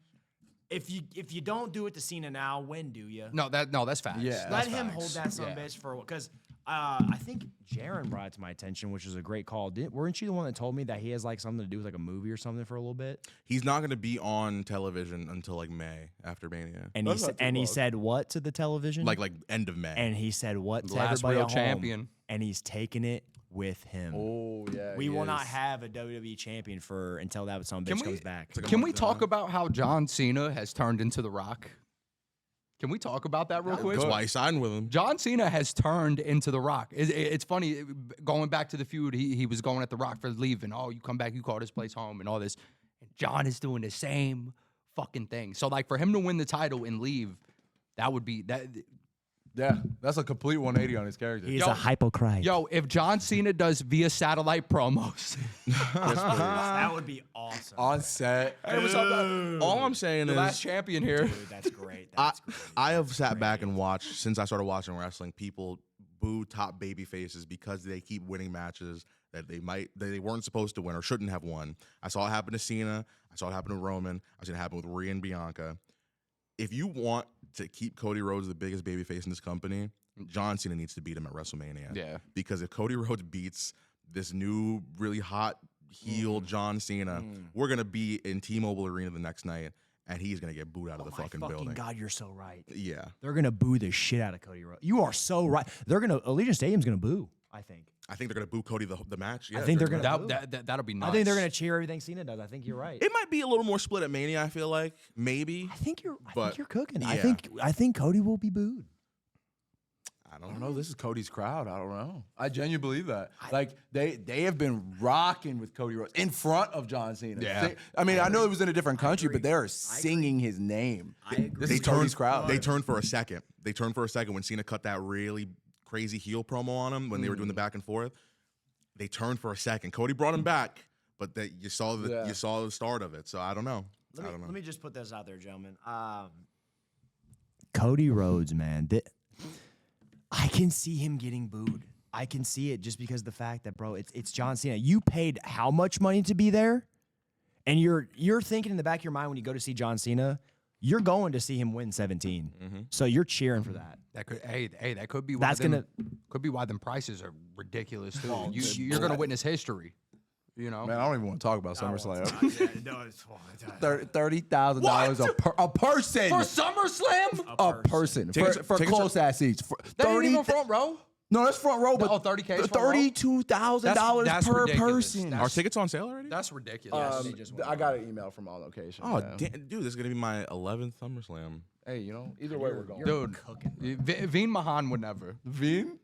[SPEAKER 2] if you don't do it to Cena now, when do you?
[SPEAKER 4] No, that's facts.
[SPEAKER 1] Yeah.
[SPEAKER 2] Let
[SPEAKER 1] that's
[SPEAKER 2] him
[SPEAKER 1] facts.
[SPEAKER 2] hold that son of a bitch for because I think Jaron brought it to my attention, which was a great call. Weren't you the one that told me that he has like something to do with like a movie or something for a little bit?
[SPEAKER 3] He's not going to be on television until like May after Mania.
[SPEAKER 2] And
[SPEAKER 1] That's not too
[SPEAKER 2] he
[SPEAKER 1] long.
[SPEAKER 2] said what to the television?
[SPEAKER 3] Like end of May.
[SPEAKER 2] and he said what to
[SPEAKER 4] Last
[SPEAKER 2] everybody
[SPEAKER 4] real
[SPEAKER 2] at home?
[SPEAKER 4] champion.
[SPEAKER 2] And he's taking it with him.
[SPEAKER 1] Oh yeah.
[SPEAKER 2] We
[SPEAKER 1] he
[SPEAKER 2] will not
[SPEAKER 1] is.
[SPEAKER 2] have a WWE champion until that son of a bitch comes back.
[SPEAKER 4] Can we talk about how John Cena has turned into The Rock? Can we talk about that real quick?
[SPEAKER 3] That's why he signed with him.
[SPEAKER 4] John Cena has turned into The Rock. It's funny, going back to the feud, he was going at The Rock for leaving. Oh, you come back, you call this place home and all this. And John is doing the same fucking thing. So, like, for him to win the title and leave, that would be... that.
[SPEAKER 1] Yeah, that's a complete 180 on his character.
[SPEAKER 2] He's a hypocrite.
[SPEAKER 4] Yo, if John Cena does via satellite promos...
[SPEAKER 2] that would be awesome.
[SPEAKER 1] On set.
[SPEAKER 4] Hey, what's up, man?
[SPEAKER 3] All I'm saying
[SPEAKER 4] The
[SPEAKER 3] is
[SPEAKER 4] last champion here.
[SPEAKER 2] Dude, that's great. That's great.
[SPEAKER 3] I have sat back and watched since I started watching wrestling. People boo top baby faces because they keep winning matches that they weren't supposed to win or shouldn't have won. I saw it happen to Cena. I saw it happen to Roman. I've seen it happen with Rhea and Bianca. If you want to keep Cody Rhodes the biggest baby face in this company, John Cena needs to beat him at WrestleMania.
[SPEAKER 4] Yeah.
[SPEAKER 3] Because if Cody Rhodes beats this new really hot heel John Cena, we're gonna be in T-Mobile Arena the next night, and he's gonna get booed out of the fucking building.
[SPEAKER 2] God, you're so right.
[SPEAKER 3] Yeah.
[SPEAKER 2] They're gonna boo the shit out of Cody Rhodes. You are so right. Allegiant Stadium's gonna boo. I think.
[SPEAKER 3] I think they're gonna boo Cody the match. Yeah,
[SPEAKER 2] I think they're gonna. boo.
[SPEAKER 4] That'll be nuts.
[SPEAKER 2] I think they're gonna cheer everything Cena does. I think you're right.
[SPEAKER 3] It might be a little more split at Mania. I feel like maybe.
[SPEAKER 2] I think you're
[SPEAKER 3] But,
[SPEAKER 2] cooking.
[SPEAKER 3] yeah.
[SPEAKER 2] I think Cody will be booed.
[SPEAKER 3] I
[SPEAKER 1] I don't know. This is Cody's crowd. I don't know. I genuinely believe that. Like they have been rocking with Cody Rhodes in front of John Cena.
[SPEAKER 4] Yeah.
[SPEAKER 1] I mean, I know it was in a different country, but they are singing his name.
[SPEAKER 2] I agree.
[SPEAKER 1] This is Cody's crowd.
[SPEAKER 3] They turned for a second. They turned for a second when Cena cut that really crazy heel promo on him when they were doing the back and forth. They turned for a second. Cody brought him back, but you saw the start of it. So I don't know.
[SPEAKER 2] Let me just put this out there, gentlemen. Cody Rhodes, man. I can see him getting booed. I can see it just because of the fact that, bro, it's John Cena. You paid how much money to be there? And you're thinking in the back of your mind when you go to see John Cena, you're going to see him win 17. So you're cheering for that.
[SPEAKER 4] That could be why them prices are ridiculous too. You're gonna witness history. You know,
[SPEAKER 1] Man, I don't even want to talk about SummerSlam.
[SPEAKER 2] it's
[SPEAKER 1] $30,000 a person.
[SPEAKER 4] for SummerSlam,
[SPEAKER 1] A person.
[SPEAKER 3] Tickets-
[SPEAKER 1] For
[SPEAKER 3] tickets
[SPEAKER 1] close ass seats.
[SPEAKER 4] that ain't even front row.
[SPEAKER 1] No, that's front row, but
[SPEAKER 4] 30K 's front row?
[SPEAKER 1] $32,000
[SPEAKER 4] That's
[SPEAKER 1] per
[SPEAKER 4] ridiculous.
[SPEAKER 1] person.
[SPEAKER 3] Are tickets on sale already?
[SPEAKER 4] That's ridiculous.
[SPEAKER 1] I got an email from On Location.
[SPEAKER 3] Oh,
[SPEAKER 1] yeah.
[SPEAKER 3] dude, this is gonna be my 11th SummerSlam.
[SPEAKER 1] Hey, you know, either way we're going.
[SPEAKER 4] Dude, Veen Mahan would never.
[SPEAKER 1] Veen?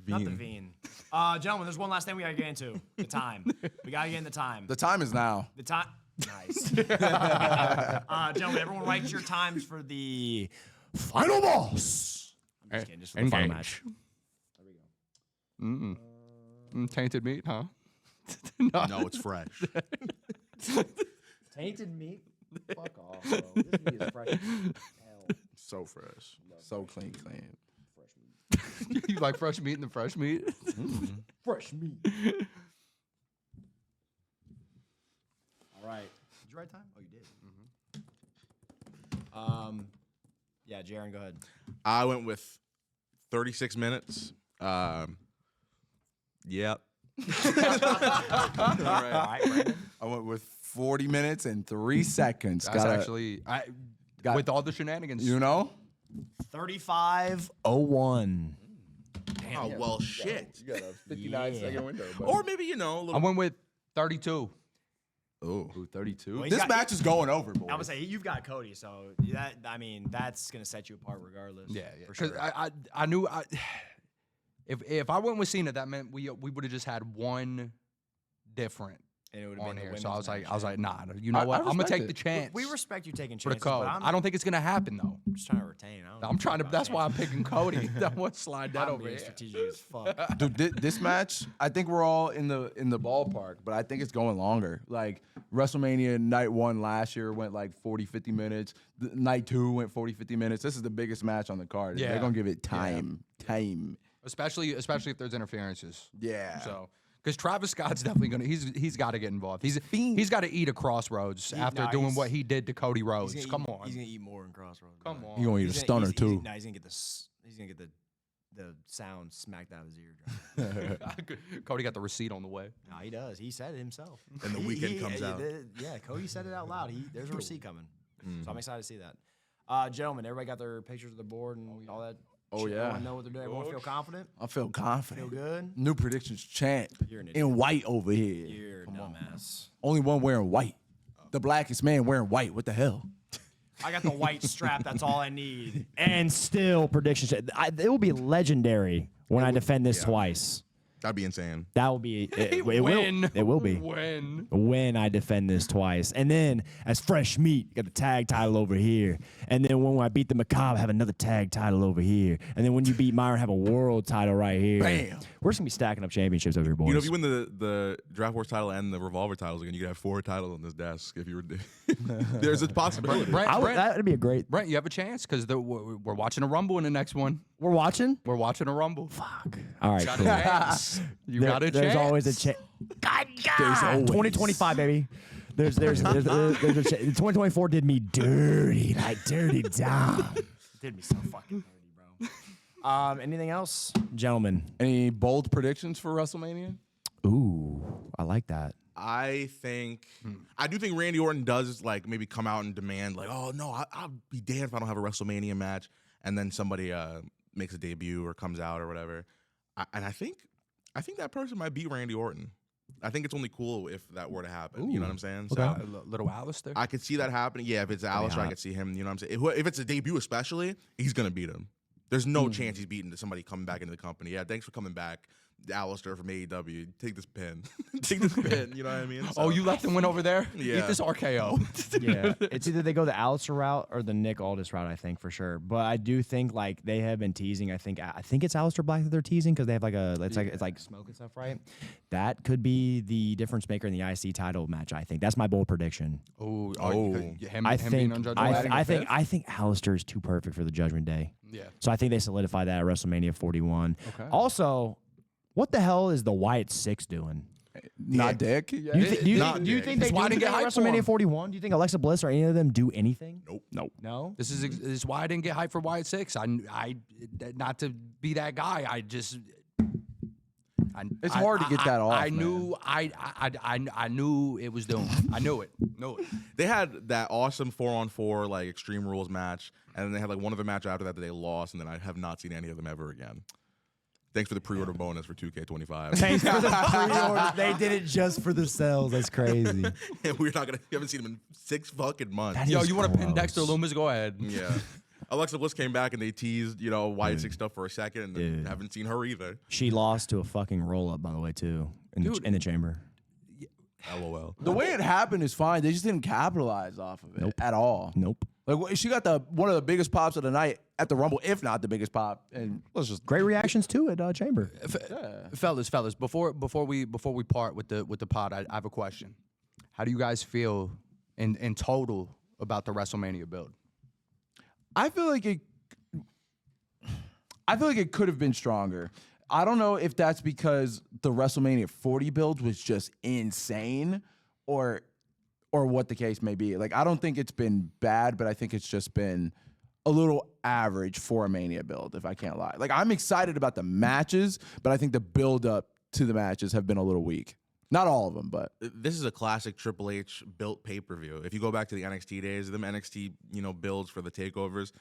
[SPEAKER 2] Not the Veen. Gentlemen, there's one last thing we gotta get into. The time. We gotta get in the time.
[SPEAKER 1] The time is now.
[SPEAKER 2] The time. Nice. Gentlemen, everyone write your times for the final boss. I'm just kidding. Just for the final match.
[SPEAKER 4] Tainted meat, huh?
[SPEAKER 3] No, it's fresh.
[SPEAKER 2] Tainted meat? Fuck off, bro. This meat is fresh as hell.
[SPEAKER 1] So fresh. So clean.
[SPEAKER 4] You like fresh meat and the fresh meat?
[SPEAKER 2] Fresh meat. All right. Did you write time? Oh, you did. Yeah, Jaron, go ahead.
[SPEAKER 3] I went with 36 minutes. Yep.
[SPEAKER 2] All right, Brandon.
[SPEAKER 1] I went with 40 minutes and 3 seconds.
[SPEAKER 4] That's actually with all the shenanigans.
[SPEAKER 1] You know?
[SPEAKER 2] 35:01.
[SPEAKER 3] Oh, well, shit.
[SPEAKER 1] You got a 59-second window.
[SPEAKER 3] Or maybe,
[SPEAKER 4] I went with 32.
[SPEAKER 1] Oh, 32.
[SPEAKER 2] Well, he's
[SPEAKER 1] This
[SPEAKER 2] got-
[SPEAKER 1] match is going over, boys.
[SPEAKER 2] I would say you've got Cody, so that's gonna set you apart regardless.
[SPEAKER 4] Yeah.
[SPEAKER 2] for
[SPEAKER 4] Because
[SPEAKER 2] sure.
[SPEAKER 4] I knew if I went with Cena, that meant we would have just had one different
[SPEAKER 2] And it would
[SPEAKER 4] on
[SPEAKER 2] have been
[SPEAKER 4] here.
[SPEAKER 2] the
[SPEAKER 4] So I was
[SPEAKER 2] women's
[SPEAKER 4] like,
[SPEAKER 2] match.
[SPEAKER 4] nah. You know what? I'm gonna
[SPEAKER 1] respect
[SPEAKER 4] take the chance.
[SPEAKER 2] We respect you taking
[SPEAKER 4] for the
[SPEAKER 2] chances,
[SPEAKER 4] code.
[SPEAKER 2] but
[SPEAKER 4] I don't think it's gonna happen though.
[SPEAKER 2] I'm just trying to retain.
[SPEAKER 4] I'm trying to. That's why I'm picking Cody. That would slide that
[SPEAKER 2] I'm
[SPEAKER 4] over
[SPEAKER 2] being
[SPEAKER 4] here.
[SPEAKER 2] strategic as fuck.
[SPEAKER 1] Dude, this match, I think we're all in the ballpark, but I think it's going longer. Like WrestleMania night 1 last year went like 40, 50 minutes. Night 2 went 40, 50 minutes. This is the biggest match on the card.
[SPEAKER 4] Yeah.
[SPEAKER 1] They're gonna give it time.
[SPEAKER 4] Especially if there's interferences.
[SPEAKER 1] Yeah.
[SPEAKER 4] So. Because Travis Scott's definitely gonna. He's got to get involved. He's got to eat a Crossroads after doing what he did to Cody Rhodes. Come on.
[SPEAKER 2] He's gonna eat more in Crossroads.
[SPEAKER 4] Come
[SPEAKER 2] bro.
[SPEAKER 4] on.
[SPEAKER 1] He gonna eat a stunner too.
[SPEAKER 2] He's gonna get the sound smacked out of his eardrum.
[SPEAKER 4] Cody got the receipt on the way.
[SPEAKER 2] No, he does. He said it himself.
[SPEAKER 3] And the weekend comes out.
[SPEAKER 2] Yeah, Cody said it out loud. There's a receipt coming. So I'm excited to see that. Gentlemen, everybody got their pictures of the board and all that.
[SPEAKER 1] Oh,
[SPEAKER 2] shit.
[SPEAKER 1] yeah.
[SPEAKER 2] Everyone know what they're doing. Everyone feel confident.
[SPEAKER 1] I feel confident.
[SPEAKER 2] Feel good.
[SPEAKER 1] New predictions champ
[SPEAKER 2] You're an idiot.
[SPEAKER 1] in white over here.
[SPEAKER 2] You're a dumbass.
[SPEAKER 1] Only one wearing white. The blackest man wearing white. What the hell?
[SPEAKER 2] I got the white strap. That's all I need. And still, predictions. It will be legendary when I defend this twice.
[SPEAKER 3] That'd be insane.
[SPEAKER 2] That will be. It will be. When I defend this twice. And then, as fresh meat, got the tag title over here. And then when I beat the Macabre, have another tag title over here. And then when you beat Myron, have a world title right here.
[SPEAKER 1] Bam.
[SPEAKER 2] We're just going to be stacking up championships over here, boys.
[SPEAKER 3] You know, if you win the Draft Wars title and the Revolver titles again, you could have 4 titles on this desk. If you were, there's a possibility.
[SPEAKER 2] that would be a great.
[SPEAKER 4] Brent, you have a chance because we're watching a Rumble in the next one.
[SPEAKER 2] We're watching?
[SPEAKER 4] We're watching a Rumble.
[SPEAKER 2] Fuck. All right,
[SPEAKER 4] Got
[SPEAKER 2] cool.
[SPEAKER 4] a chance. You got a chance.
[SPEAKER 2] There's always a chance. God,
[SPEAKER 1] There's always.
[SPEAKER 2] 2025, baby. There's a chance. 2024 did me dirty, like dirty down. Did me so fucking dirty, bro. Anything else, gentlemen?
[SPEAKER 1] Any bold predictions for WrestleMania?
[SPEAKER 2] Ooh, I like that.
[SPEAKER 3] I do think Randy Orton does like maybe come out and demand like, oh no, I'll be damned if I don't have a WrestleMania match, and then somebody makes a debut or comes out or whatever, and I think that person might be Randy Orton. I think it's only cool if that were to happen. You know what I'm saying?
[SPEAKER 4] So, little Alistair.
[SPEAKER 3] I could see that happening. Yeah, if it's Alistair, I could see him. You know what I'm saying? If it's a debut, especially, he's gonna beat him. There's no chance he's beating somebody coming back into the company. Yeah, thanks for coming back, Alistair from AEW. Take this pin. Take this pin. You know what I mean?
[SPEAKER 4] Oh, you left and went over there?
[SPEAKER 3] Yeah.
[SPEAKER 4] Eat this RKO.
[SPEAKER 2] Yeah, it's either they go the Alistair route or the Nick Aldis route. I think for sure, but I do think like they have been teasing. I think it's Alistair Black that they're teasing because they have like it's like smoke and stuff, right? That could be the difference maker in the IC title match. I think that's my bold prediction.
[SPEAKER 4] Him
[SPEAKER 2] I
[SPEAKER 4] being
[SPEAKER 2] think
[SPEAKER 4] unjudged.
[SPEAKER 2] I think Alistair is too perfect for the Judgment Day.
[SPEAKER 4] Yeah.
[SPEAKER 2] So I think they solidify that at WrestleMania 41.
[SPEAKER 1] Okay.
[SPEAKER 2] Also, what the hell is the Wyatt Six doing?
[SPEAKER 1] Not Dick. Yeah.
[SPEAKER 2] Do you
[SPEAKER 3] Not
[SPEAKER 2] think they
[SPEAKER 4] That's
[SPEAKER 2] do
[SPEAKER 4] why I
[SPEAKER 2] anything
[SPEAKER 4] didn't get
[SPEAKER 2] at
[SPEAKER 4] hyped for
[SPEAKER 2] WrestleMania
[SPEAKER 4] him.
[SPEAKER 2] 41? Do you think Alexa Bliss or any of them do anything?
[SPEAKER 3] Nope.
[SPEAKER 2] No.
[SPEAKER 4] This is why I didn't get hyped for Wyatt Six. I not to be that guy.
[SPEAKER 1] It's hard to get that off,
[SPEAKER 4] I knew I knew it was doomed. I knew it.
[SPEAKER 3] They had that awesome 4-on-4 like Extreme Rules match, and then they had like one other match after that they lost, and then I have not seen any of them ever again. Thanks for the pre-order bonus for 2K25.
[SPEAKER 2] Thanks for the pre-order. They did it just for the sales. That's crazy.
[SPEAKER 3] We haven't seen them in 6 fucking months.
[SPEAKER 2] That
[SPEAKER 4] Yo,
[SPEAKER 2] is
[SPEAKER 4] you want to pin
[SPEAKER 2] gross.
[SPEAKER 4] Dexter Loomis? Go ahead.
[SPEAKER 3] Yeah. Alexa Bliss came back and they teased, Wyatt Six stuff for a second, and then haven't seen her either.
[SPEAKER 2] She lost to a fucking roll-up, by the way, too, in the chamber.
[SPEAKER 3] LOL.
[SPEAKER 1] The way it happened is fine. They just didn't capitalize off of it at all.
[SPEAKER 2] Nope.
[SPEAKER 1] Like she got one of the biggest pops of the night at the Rumble, if not the biggest pop. And let's just
[SPEAKER 2] Great reactions too at chamber.
[SPEAKER 4] Fellas, before we part with the pod, I have a question. How do you guys feel in total about the WrestleMania build?
[SPEAKER 1] I feel like it could have been stronger. I don't know if that's because the WrestleMania 40 build was just insane or what the case may be. Like, I don't think it's been bad, but I think it's just been a little average for a Mania build, if I can't lie. Like, I'm excited about the matches, but I think the build up to the matches have been a little weak. Not all of them, but
[SPEAKER 3] This is a classic Triple H built pay-per-view. If you go back to the NXT days, them NXT, builds for the takeovers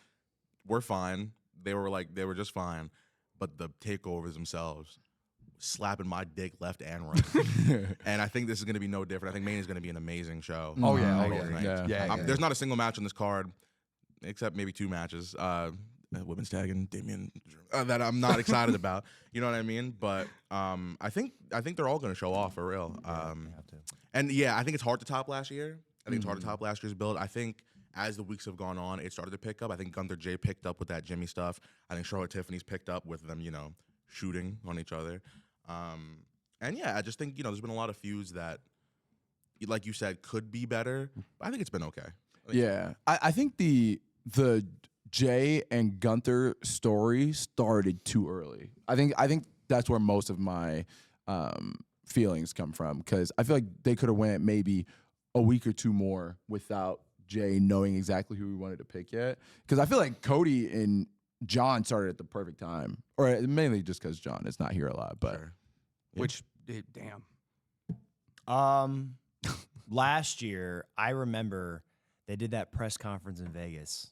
[SPEAKER 3] were fine. They were just fine. But the takeovers themselves, slapping my dick left and right. And I think this is going to be no different. I think Mania is going to be an amazing show.
[SPEAKER 4] Oh, yeah.
[SPEAKER 1] Yeah.
[SPEAKER 3] There's not a single match on this card, except maybe 2 matches. Women's tag and Damien that I'm not excited about. You know what I mean? But I think they're all going to show off for real. And yeah, I think it's hard to top last year. I think it's hard to top last year's build. I think as the weeks have gone on, it started to pick up. I think Gunther Jay picked up with that Jimmy stuff. I think Charlotte Tiffany's picked up with them, shooting on each other. And yeah, I just think, there's been a lot of feuds that, like you said, could be better. But I think it's been okay.
[SPEAKER 1] Yeah. I think the Jay and Gunther story started too early. I think that's where most of my feelings come from, because I feel like they could have went maybe a week or two more without Jay knowing exactly who he wanted to pick yet. Because I feel like Cody and John started at the perfect time, or mainly just because John is not here a lot. But
[SPEAKER 4] which damn.
[SPEAKER 2] Last year, I remember they did that press conference in Vegas.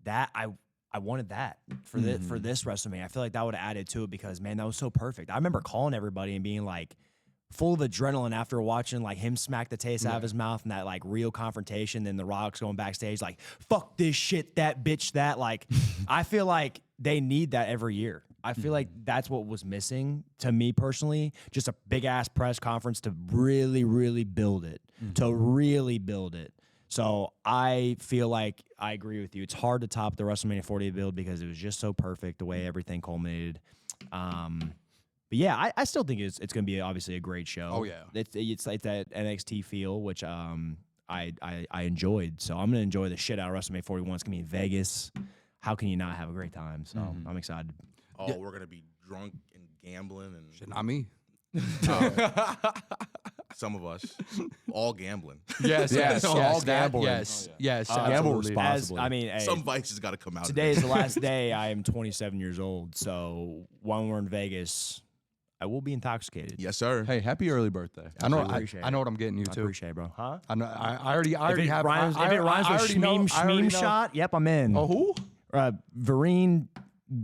[SPEAKER 2] That I wanted that for for this WrestleMania. I feel like that would have added to it, because man, that was so perfect. I remember calling everybody and being like full of adrenaline after watching like him smack the taste out of his mouth and that like real confrontation. Then the Rock's going backstage like, fuck this shit, that bitch, that. Like, I feel like they need that every year. I feel like that's what was missing to me personally. Just a big ass press conference to really, really build it. So I feel like I agree with you. It's hard to top the WrestleMania 48 build because it was just so perfect the way everything culminated. But yeah, I still think it's going to be obviously a great show.
[SPEAKER 4] Oh yeah,
[SPEAKER 2] it's like that NXT feel, which I enjoyed. So I'm going to enjoy the shit out of WrestleMania 41. It's going to be in Vegas. How can you not have a great time? So I'm excited.
[SPEAKER 3] Oh, we're gonna be drunk and gambling and
[SPEAKER 4] shit, not me.
[SPEAKER 3] Some of us, all gambling.
[SPEAKER 4] Yes,
[SPEAKER 1] all gambling.
[SPEAKER 4] Yes, yes,
[SPEAKER 1] Gamble
[SPEAKER 4] absolutely.
[SPEAKER 1] responsibly.
[SPEAKER 2] Hey,
[SPEAKER 3] Some vices got to come out.
[SPEAKER 2] today is the last day. I am 27 years old. So when we're in Vegas, I will be intoxicated.
[SPEAKER 3] Yes, sir.
[SPEAKER 1] Hey, happy early birthday.
[SPEAKER 4] I know.
[SPEAKER 2] appreciate
[SPEAKER 4] I know what I'm getting you
[SPEAKER 2] I
[SPEAKER 4] too.
[SPEAKER 2] appreciate it, bro. Huh?
[SPEAKER 4] I know. I already
[SPEAKER 2] If it
[SPEAKER 4] have.
[SPEAKER 2] rhymes,
[SPEAKER 4] I
[SPEAKER 2] if it rhymes with
[SPEAKER 4] already know- I already
[SPEAKER 2] Shmeem
[SPEAKER 4] know.
[SPEAKER 2] shot, yep, I'm in.
[SPEAKER 4] Oh, who?
[SPEAKER 2] Vereen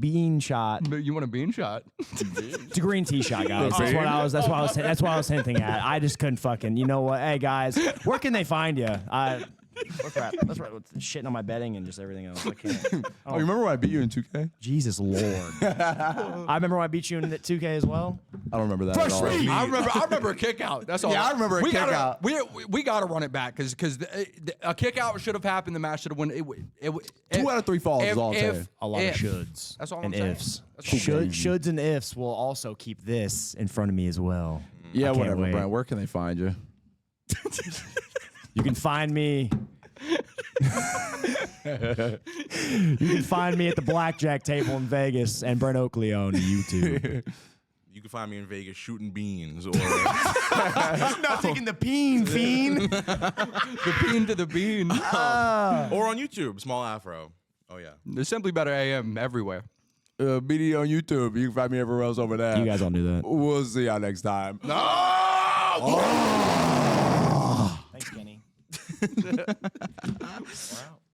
[SPEAKER 2] Bean shot.
[SPEAKER 4] You want a bean shot?
[SPEAKER 2] It's a green tea shot, guys. That's what I was hinting at. I just couldn't fucking. You know what? Hey, guys, where can they find you? That's right. With shitting on my bedding and just everything else. I can't.
[SPEAKER 1] Oh, you remember when I beat you in 2K?
[SPEAKER 2] Jesus Lord. I remember when I beat you in 2K as well.
[SPEAKER 1] I don't remember that at all.
[SPEAKER 4] I remember a kick out. That's all.
[SPEAKER 1] Yeah, I remember a
[SPEAKER 4] we
[SPEAKER 1] kick
[SPEAKER 4] gotta,
[SPEAKER 1] out.
[SPEAKER 4] We got to run it back because a kick out should have happened. The match should have won.
[SPEAKER 1] 2 out of 3 falls is all I'm saying.
[SPEAKER 2] A lot of shoulds.
[SPEAKER 4] That's all
[SPEAKER 2] and
[SPEAKER 4] I'm saying.
[SPEAKER 2] ifs.
[SPEAKER 4] That's all I'm saying.
[SPEAKER 2] Shoulds and ifs will also keep this in front of me as well.
[SPEAKER 1] Yeah,
[SPEAKER 2] I can't
[SPEAKER 1] whatever,
[SPEAKER 2] wait.
[SPEAKER 1] Brian. Where can they find you?
[SPEAKER 2] You can find me. You can find me at the blackjack table in Vegas and Brent Oakley on YouTube.
[SPEAKER 3] You can find me in Vegas shooting beans or
[SPEAKER 2] Not taking the peen, fiend.
[SPEAKER 4] The bean to the bean.
[SPEAKER 3] or on YouTube, Small Afro. Oh yeah.
[SPEAKER 4] There's Simply Better AM everywhere.
[SPEAKER 1] BD on YouTube. You can find me everywhere else over there.
[SPEAKER 2] You guys don't do that.
[SPEAKER 1] We'll see y'all next time.
[SPEAKER 2] Thanks, Kenny. We're out.